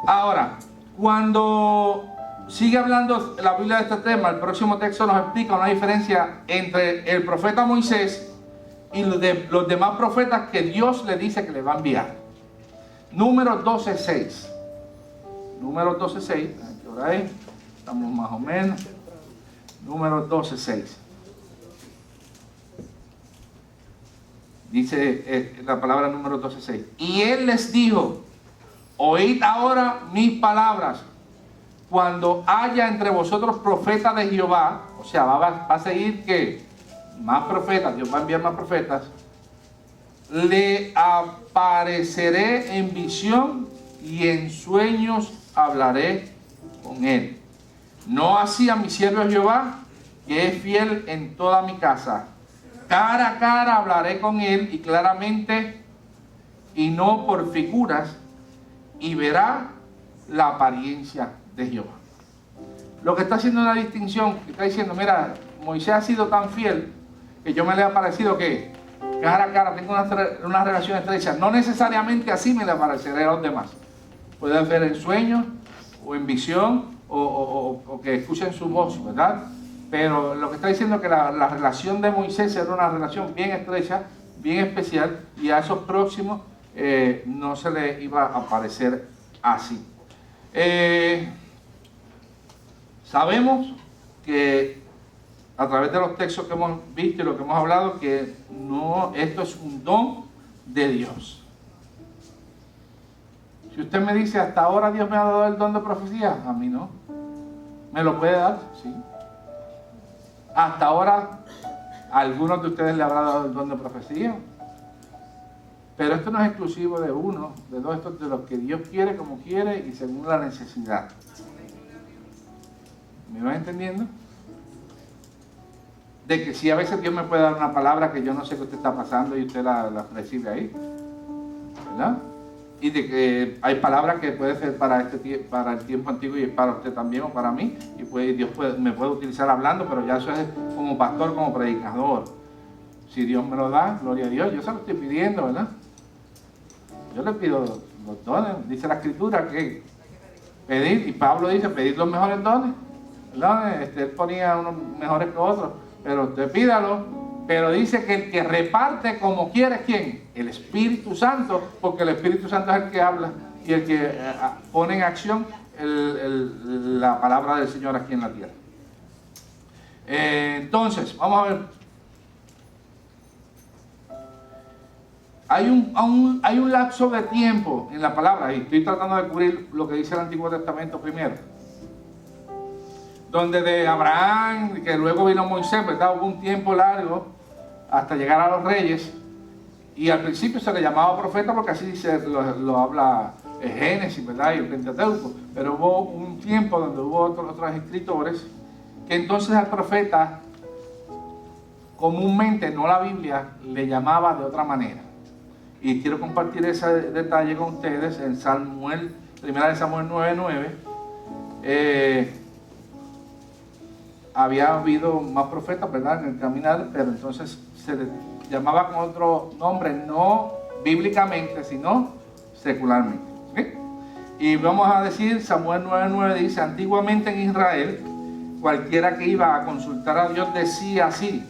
A: Ahora, cuando sigue hablando la Biblia de este tema, el próximo texto nos explica una diferencia entre el profeta Moisés y los demás profetas que Dios le dice que le va a enviar. Números 12:6. Números 12:6. ¿Qué hora es? Estamos más o menos. Números 12:6. Dice la palabra número 12:6. Y él les dijo: oíd ahora mis palabras. Cuando haya entre vosotros profetas de Jehová, o sea, va a seguir que más profetas, Dios va a enviar más profetas, le apareceré en visión y en sueños hablaré con él. No así a mi siervo Jehová, que es fiel en toda mi casa. Cara a cara hablaré con él y claramente, y no por figuras, y verá la apariencia de Jehová. Lo que está haciendo una distinción, que está diciendo: mira, Moisés ha sido tan fiel que yo me le he aparecido que cara a cara tengo una relación estrecha. No necesariamente así me le apareceré a los demás. Puede ser en sueños o en visión o que escuchen su voz, ¿verdad? Pero lo que está diciendo es que la relación de Moisés era una relación bien estrecha, bien especial, y a esos próximos no se le iba a aparecer así. Sabemos que a través de los textos que hemos visto y lo que hemos hablado, que no, esto es un don de Dios. Si usted me dice: hasta ahora Dios me ha dado el don de profecía, a mí no. ¿Me lo puede dar? Sí. Hasta ahora a algunos de ustedes le habrá dado el don de profecía. Pero esto no es exclusivo de uno, de dos, esto es de los que Dios quiere, como quiere y según la necesidad. ¿Me va entendiendo? De que si a veces Dios me puede dar una palabra que yo no sé qué usted está pasando y usted la recibe ahí, ¿verdad? Y de que hay palabras que puede ser para el tiempo antiguo y para usted también o para mí, y pues Dios me puede utilizar hablando, pero ya eso es como pastor, como predicador. Si Dios me lo da, gloria a Dios, yo se lo estoy pidiendo, ¿verdad? Yo le pido los dones, dice la Escritura que pedir, y Pablo dice: pedir los mejores dones, ¿verdad? Él ponía unos mejores que otros, pero usted pídalo. Pero dice que el que reparte como quiere, ¿quién? El Espíritu Santo, porque el Espíritu Santo es el que habla y el que pone en acción la palabra del Señor aquí en la tierra. Entonces, vamos a ver. Hay un lapso de tiempo en la palabra, y estoy tratando de cubrir lo que dice el Antiguo Testamento primero, donde de Abraham, que luego vino Moisés, ¿verdad? Hubo un tiempo largo hasta llegar a los reyes, y al principio se le llamaba profeta porque así lo habla Génesis, ¿verdad? Y el Pentateuco, pero hubo un tiempo donde hubo otros escritores que entonces al profeta comúnmente, no la Biblia, le llamaba de otra manera. Y quiero compartir ese detalle con ustedes en Samuel, primera de Samuel 9:9. Había habido más profetas, ¿verdad?, en el caminar, pero entonces se le llamaba con otro nombre, no bíblicamente, sino secularmente. ¿Sí? Y vamos a decir, Samuel 9:9 dice: antiguamente en Israel, cualquiera que iba a consultar a Dios decía así: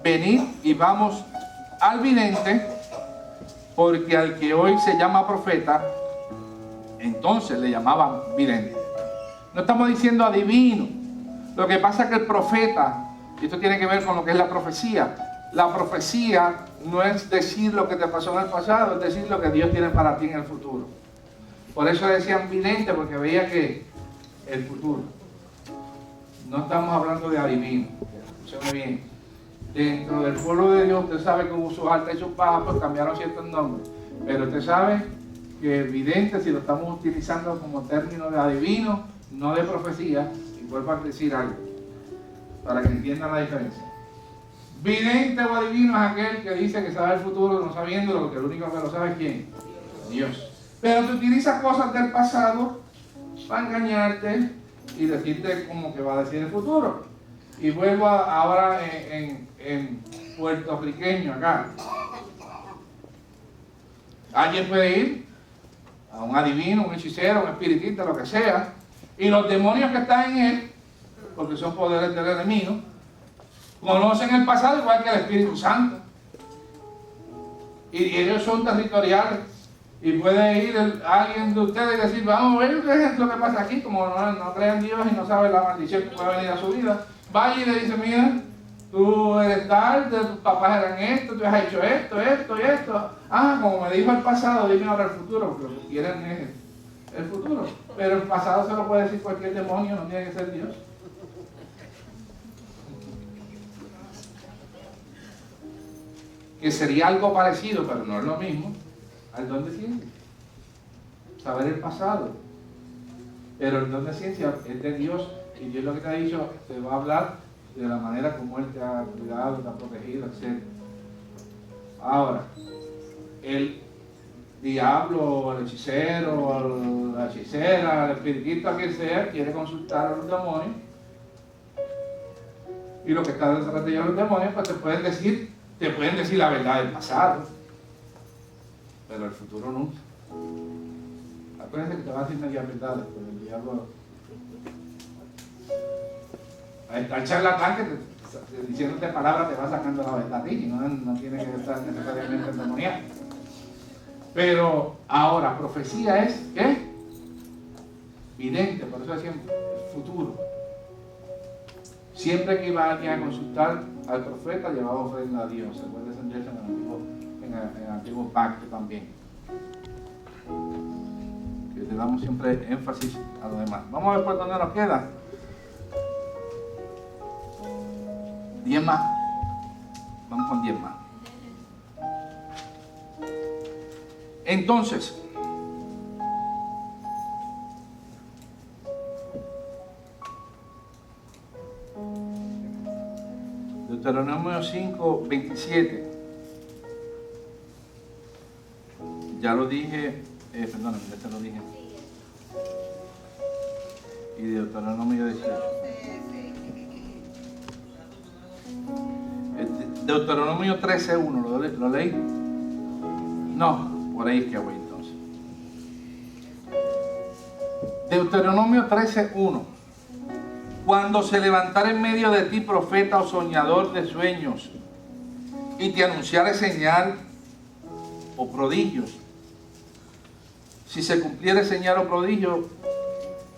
A: venid y vamos al vidente, porque al que hoy se llama profeta, entonces le llamaban vidente. No estamos diciendo adivino. Lo que pasa es que el profeta, y esto tiene que ver con lo que es la profecía no es decir lo que te pasó en el pasado, es decir lo que Dios tiene para ti en el futuro. Por eso decían vidente, porque veía que el futuro. No estamos hablando de adivino, escúchame bien. Dentro del pueblo de Dios, usted sabe que hubo sus altas y sus bajas, pues cambiaron ciertos nombres. Pero usted sabe que el vidente, si lo estamos utilizando como término de adivino, no de profecía, y vuelvo a decir algo. para que entiendan la diferencia. Vidente o adivino es aquel que dice que sabe el futuro no sabiendo lo que el único que lo sabe es ¿quién? Dios. Pero te utiliza cosas del pasado para engañarte y decirte como que va a decir el futuro. Y vuelvo ahora en puertorriqueño acá. Alguien puede ir a un adivino, un hechicero, un espiritista, lo que sea, y los demonios que están en él, porque son poderes del enemigo, conocen el pasado igual que el Espíritu Santo. Y ellos son territoriales. Y puede ir alguien de ustedes y decir, vamos a ver qué es lo que pasa aquí, como no creen en Dios y no sabe la maldición que puede venir a su vida. Vaya y le dice, mira, tú eres tal, tus papás eran esto, tú has hecho esto, esto y esto. Ah, como me dijo el pasado, dime ahora el futuro, porque lo que quieren es el futuro. Pero el pasado se lo puede decir cualquier demonio, no tiene que ser Dios. Que sería algo parecido, pero no es lo mismo, al don de ciencia. Saber el pasado. Pero el don de ciencia es de Dios, y Dios lo que te ha dicho, te va a hablar de la manera como Él te ha cuidado, te ha protegido, etc. Ahora, el diablo, el hechicero, la hechicera, el espiritista, quien sea, quiere consultar a los demonios, y lo que está detrás de ellos los demonios, pues te pueden decir la verdad del pasado, pero el futuro nunca. Acuérdense que te va a decir media verdad, pero el diablo está el charlatán que diciéndote palabras te va sacando la verdad a ti, y no tiene que estar necesariamente endemoniado. Pero ahora, profecía es, ¿qué? Vidente, por eso decíamos, el futuro. Siempre que iba alguien a consultar al profeta, llevaba ofrenda a Dios. Se puede descender en el antiguo pacto también. Que le damos siempre énfasis a lo demás. Vamos a ver por dónde nos queda. 10 más. Vamos con 10 más. Entonces, Deuteronomio 5, 27. Ya lo dije, perdóname, ya te lo dije. Y Deuteronomio 18. Deuteronomio 13.1, ¿lo leí? No, por ahí es que voy entonces. Deuteronomio 13.1. Cuando se levantare en medio de ti profeta o soñador de sueños y te anunciare señal o prodigios, si se cumpliere señal o prodigio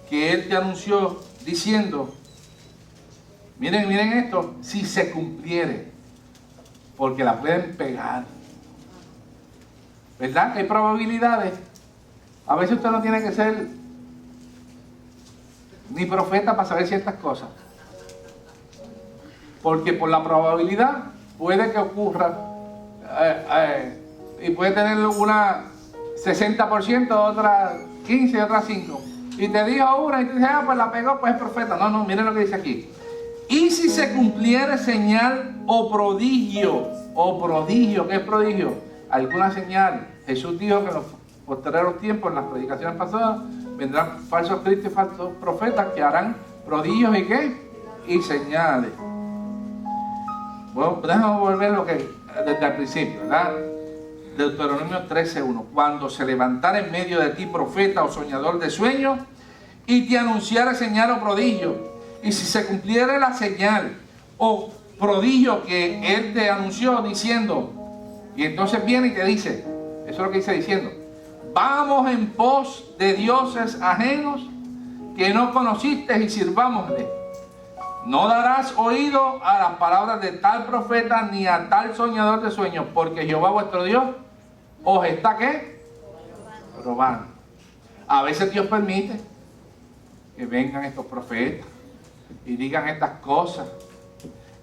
A: que él te anunció diciendo, miren esto, si se cumpliere, porque la pueden pegar, ¿verdad? Que hay probabilidades. A veces usted no tiene que ser ni profeta para saber ciertas cosas, porque por la probabilidad puede que ocurra y puede tener una 60%, otra 15%, otra 5%, y te dijo una y te dice, pues la pegó, pues es profeta. No, miren lo que dice aquí. Y si se cumpliere señal o prodigio, ¿qué es prodigio? Alguna señal. Jesús dijo que en los posteriores tiempos, en las predicaciones pasadas, vendrán falsos cristos y falsos profetas que harán prodigios y ¿qué? Y señales. Bueno, déjame volver lo que desde el principio, ¿verdad? Deuteronomio 13.1. Cuando se levantara en medio de ti profeta o soñador de sueños y te anunciara señal o prodigio, y si se cumpliera la señal o prodigio que él te anunció diciendo, y entonces viene y te dice, eso es lo que dice diciendo, vamos en pos de dioses ajenos que no conociste y sirvámosle. No darás oído a las palabras de tal profeta ni a tal soñador de sueños, porque Jehová vuestro Dios os está ¿qué? Probando. A veces Dios permite que vengan estos profetas y digan estas cosas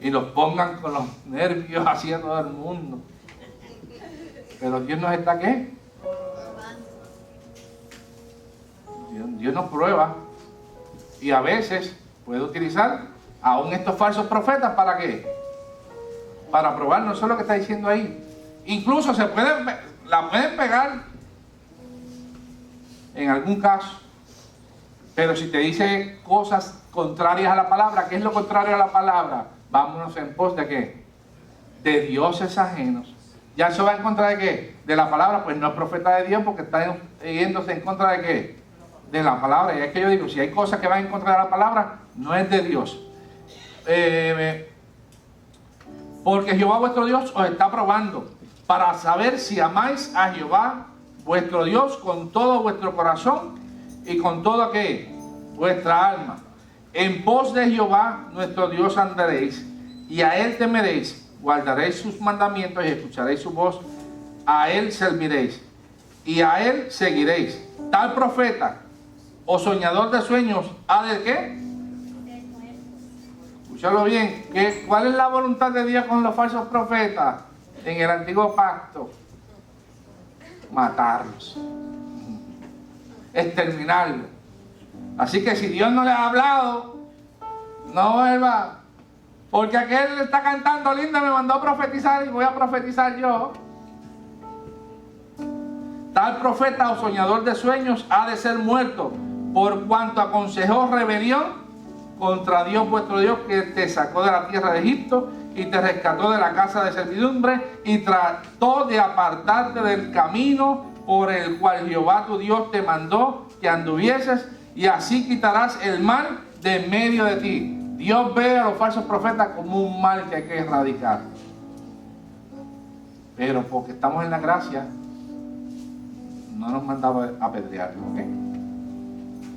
A: y los pongan con los nervios hacia todo el mundo. Pero Dios nos está ¿qué? Dios nos prueba y a veces puede utilizar aún estos falsos profetas, ¿para qué? Para probarnos, eso es lo que está diciendo ahí. Incluso la pueden pegar en algún caso, pero si te dice cosas contrarias a la palabra, ¿qué es lo contrario a la palabra? Vámonos en pos de ¿qué? De dioses ajenos. ¿Ya eso va en contra de qué? De la palabra. Pues no es profeta de Dios, porque está yéndose en contra de ¿qué? De la palabra. Y es que yo digo, si hay cosas que van en contra de la palabra, no es de Dios. Porque Jehová vuestro Dios os está probando para saber si amáis a Jehová vuestro Dios con todo vuestro corazón y con toda ¿qué? Vuestra alma. En pos de Jehová nuestro Dios andaréis, y a él temeréis, guardaréis sus mandamientos y escucharéis su voz, a él serviréis y a él seguiréis. Tal profeta o soñador de sueños ha de ¿qué? Escúchalo bien. ¿Cuál es la voluntad de Dios con los falsos profetas en el antiguo pacto? Matarlos, exterminarlos. Así que si Dios no le ha hablado, no vuelva, porque aquel está cantando lindo, me mandó a profetizar y voy a profetizar yo. Tal profeta o soñador de sueños ha de ser muerto, por cuanto aconsejó rebelión contra Dios vuestro Dios, que te sacó de la tierra de Egipto y te rescató de la casa de servidumbre, y trató de apartarte del camino por el cual Jehová tu Dios te mandó que anduvieses, y así quitarás el mal de en medio de ti. Dios ve a los falsos profetas como un mal que hay que erradicar. Pero porque estamos en la gracia, no nos mandaba a apedrear, ¿ok?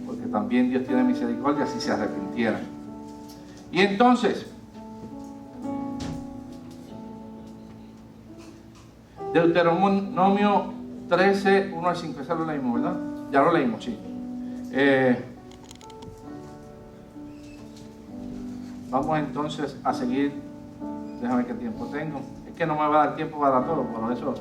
A: Porque también Dios tiene misericordia si se arrepintieran. Y entonces, Deuteronomio 13, 1 al 5, eso lo leímos, ¿verdad? Ya lo leímos, sí. Vamos entonces a seguir. Déjame ver qué tiempo tengo. Es que no me va a dar tiempo para todo, por eso.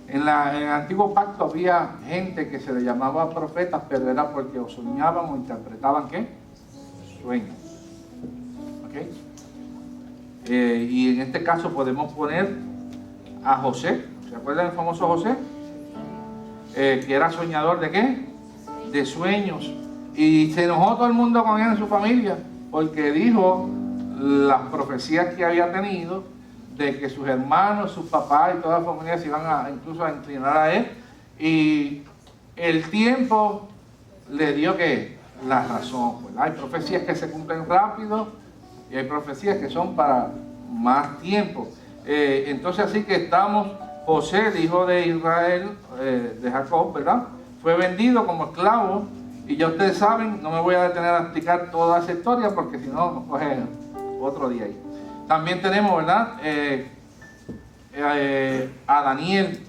A: En el antiguo pacto había gente que se le llamaba profetas, pero era porque o soñaban o interpretaban ¿qué? Sueños. ¿Ok? Y en este caso podemos poner a José. ¿Se acuerdan del famoso José? Que era soñador de ¿qué? De sueños. Y se enojó todo el mundo con él en su familia, porque dijo las profecías que había tenido, de que sus hermanos, sus papás y toda la familia se iban incluso a inclinar a él, y el tiempo le dio que la razón, ¿verdad? Hay profecías que se cumplen rápido y hay profecías que son para más tiempo. Entonces así que estamos, José, el hijo de Israel, de Jacob, ¿verdad? Fue vendido como esclavo, y ya ustedes saben, no me voy a detener a explicar toda esa historia porque si no nos coge otro día ahí. También tenemos, ¿verdad? A Daniel,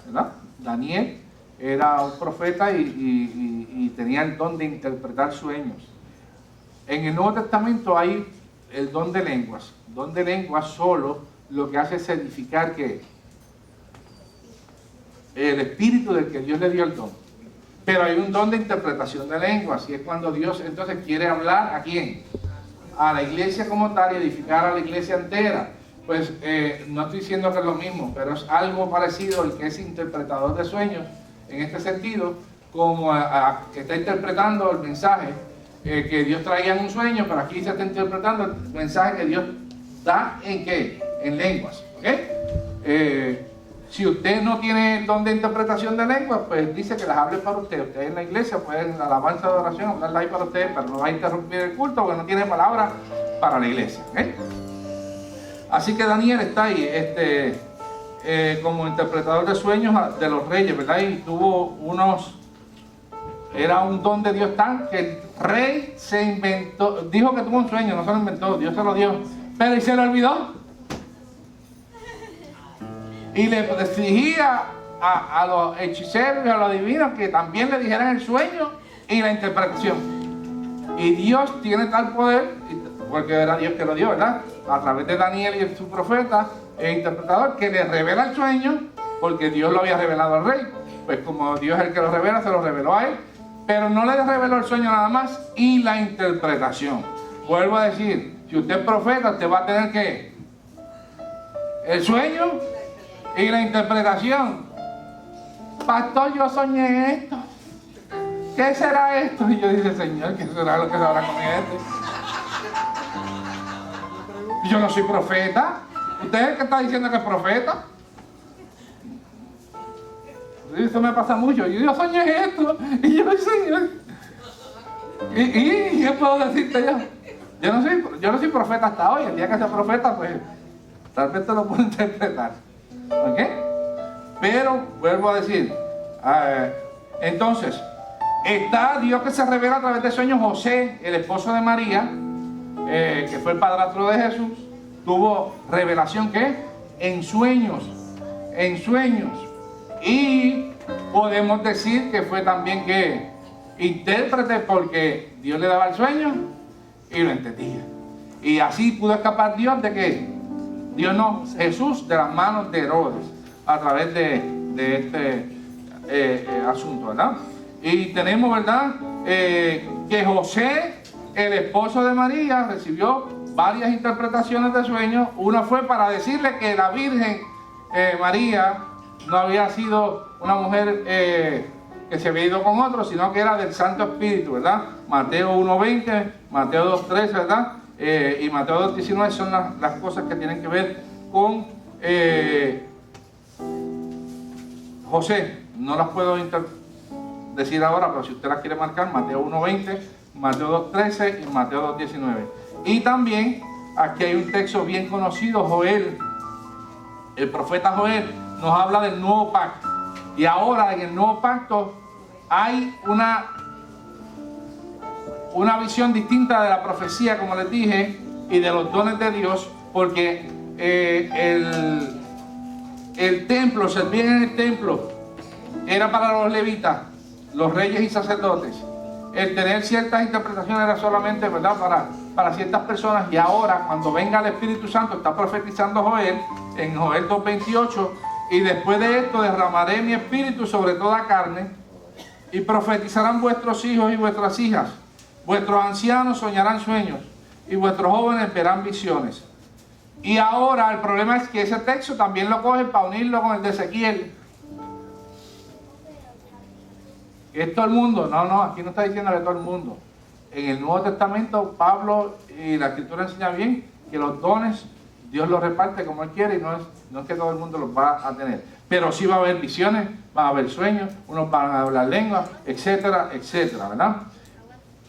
A: ¿verdad? Daniel era un profeta y tenía el don de interpretar sueños. En el Nuevo Testamento hay el don de lenguas. Don de lenguas solo lo que hace es edificar que el espíritu del que Dios le dio el don. Pero hay un don de interpretación de lenguas, y es cuando Dios entonces quiere hablar ¿a quién? A la iglesia como tal, y edificar a la iglesia entera. Pues no estoy diciendo que es lo mismo, pero es algo parecido el que es interpretador de sueños, en este sentido, como que está interpretando el mensaje que Dios traía en un sueño, pero aquí se está interpretando el mensaje que Dios da ¿en qué? En lenguas, ¿ok? Si usted no tiene el don de interpretación de lenguas, pues dice que las hable para usted. Usted en la iglesia puede en la alabanza de oración hablarla ahí para usted, pero no va a interrumpir el culto porque no tiene palabra para la iglesia, ¿ok? Así que Daniel está ahí como interpretador de sueños de los reyes, ¿verdad? Y tuvo era un don de Dios tan que el rey se inventó, dijo que tuvo un sueño, no se lo inventó, Dios se lo dio, pero y se lo olvidó. Y le exigía a los hechiceros y a los adivinos que también le dijeran el sueño y la interpretación. Y Dios tiene tal poder, porque era Dios que lo dio, ¿verdad? A través de Daniel y su profeta, interpretador que le revela el sueño, porque Dios lo había revelado al rey. Pues como Dios es el que lo revela, se lo reveló a él, pero no le reveló el sueño nada más y la interpretación. Vuelvo a decir, si usted es profeta, usted va a tener que el sueño y la interpretación. Pastor, yo soñé esto. ¿Qué será esto? Y yo dije, Señor, ¿qué será lo que se habrá con este? Yo no soy profeta. ¿Usted es el que está diciendo que es profeta? Eso me pasa mucho. Yo soñé esto. Y yo, Señor. ¿Y qué puedo decirte yo? Yo no soy profeta hasta hoy. El día que sea profeta, pues tal vez te lo puedo interpretar. ¿Ok? Pero, vuelvo a decir, entonces, está Dios que se revela a través de sueños. José, el esposo de María, que fue el padrastro de Jesús, tuvo revelación, ¿qué? En sueños. Y podemos decir que fue también que intérprete, porque Dios le daba el sueño y lo entendía. Y así pudo escapar Dios de que Jesús de las manos de Herodes a través de este asunto, ¿verdad? Y tenemos, ¿verdad? Que José, el esposo de María, recibió varias interpretaciones de sueños. Una fue para decirle que la Virgen María no había sido una mujer que se había ido con otro, sino que era del Santo Espíritu, ¿verdad? Mateo 1:20, Mateo 2:13, ¿verdad? Y Mateo 2:19 son las cosas que tienen que ver con José. No las puedo decir ahora, pero si usted las quiere marcar, Mateo 1:20, Mateo 2:13 y Mateo 2:19. Y también aquí hay un texto bien conocido, Joel, el profeta Joel nos habla del nuevo pacto. Y ahora en el nuevo pacto hay una visión distinta de la profecía, como les dije, y de los dones de Dios, porque el templo, servir en el templo, era para los levitas, los reyes y sacerdotes. El tener ciertas interpretaciones era solamente, ¿verdad?, para ciertas personas. Y ahora, cuando venga el Espíritu Santo, está profetizando Joel, en Joel 2:28, y después de esto derramaré mi espíritu sobre toda carne, y profetizarán vuestros hijos y vuestras hijas, vuestros ancianos soñarán sueños, y vuestros jóvenes verán visiones. Y ahora el problema es que ese texto también lo cogen para unirlo con el de Ezequiel. ¿Es todo el mundo? No, aquí no está diciendo de todo el mundo. En el Nuevo Testamento, Pablo y la Escritura enseña bien que los dones Dios los reparte como Él quiere, y no es que todo el mundo los va a tener. Pero sí va a haber visiones, va a haber sueños, unos van a hablar lenguas, etcétera, etcétera, ¿verdad?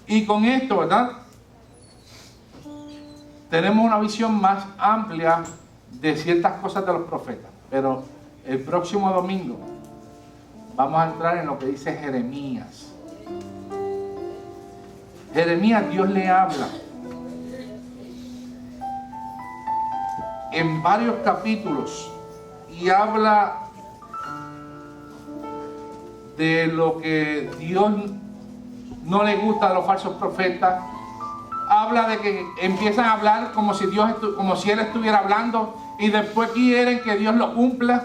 A: Y con esto, ¿verdad?, tenemos una visión más amplia de ciertas cosas de los profetas. Pero el próximo domingo vamos a entrar en lo que dice Jeremías. Jeremías, Dios le habla en varios capítulos y habla de lo que Dios no le gusta de los falsos profetas. Habla de que empiezan a hablar como si Él estuviera hablando, y después quieren que Dios lo cumpla.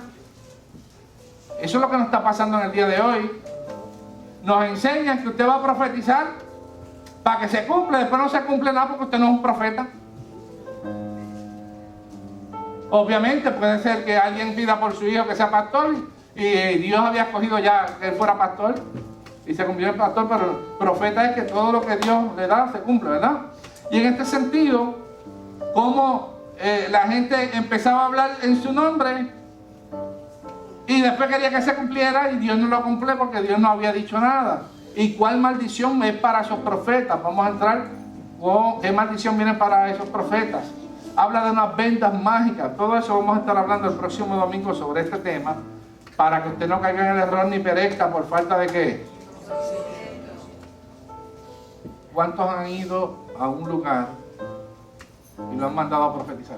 A: Eso es lo que nos está pasando en el día de hoy. Nos enseñan que usted va a profetizar para que se cumpla, después no se cumple nada porque usted no es un profeta. Obviamente puede ser que alguien pida por su hijo que sea pastor, y Dios había escogido ya que él fuera pastor y se convirtió en pastor, pero el profeta es que todo lo que Dios le da se cumple, ¿verdad? Y en este sentido, como la gente empezaba a hablar en su nombre y después quería que se cumpliera, y Dios no lo cumple porque Dios no había dicho nada. ¿Y cuál maldición es para esos profetas? Vamos a entrar con qué maldición viene para esos profetas. Habla de unas vendas mágicas. Todo eso vamos a estar hablando el próximo domingo sobre este tema, para que usted no caiga en el error ni perezca por falta de qué. ¿Cuántos han ido a un lugar y lo han mandado a profetizar?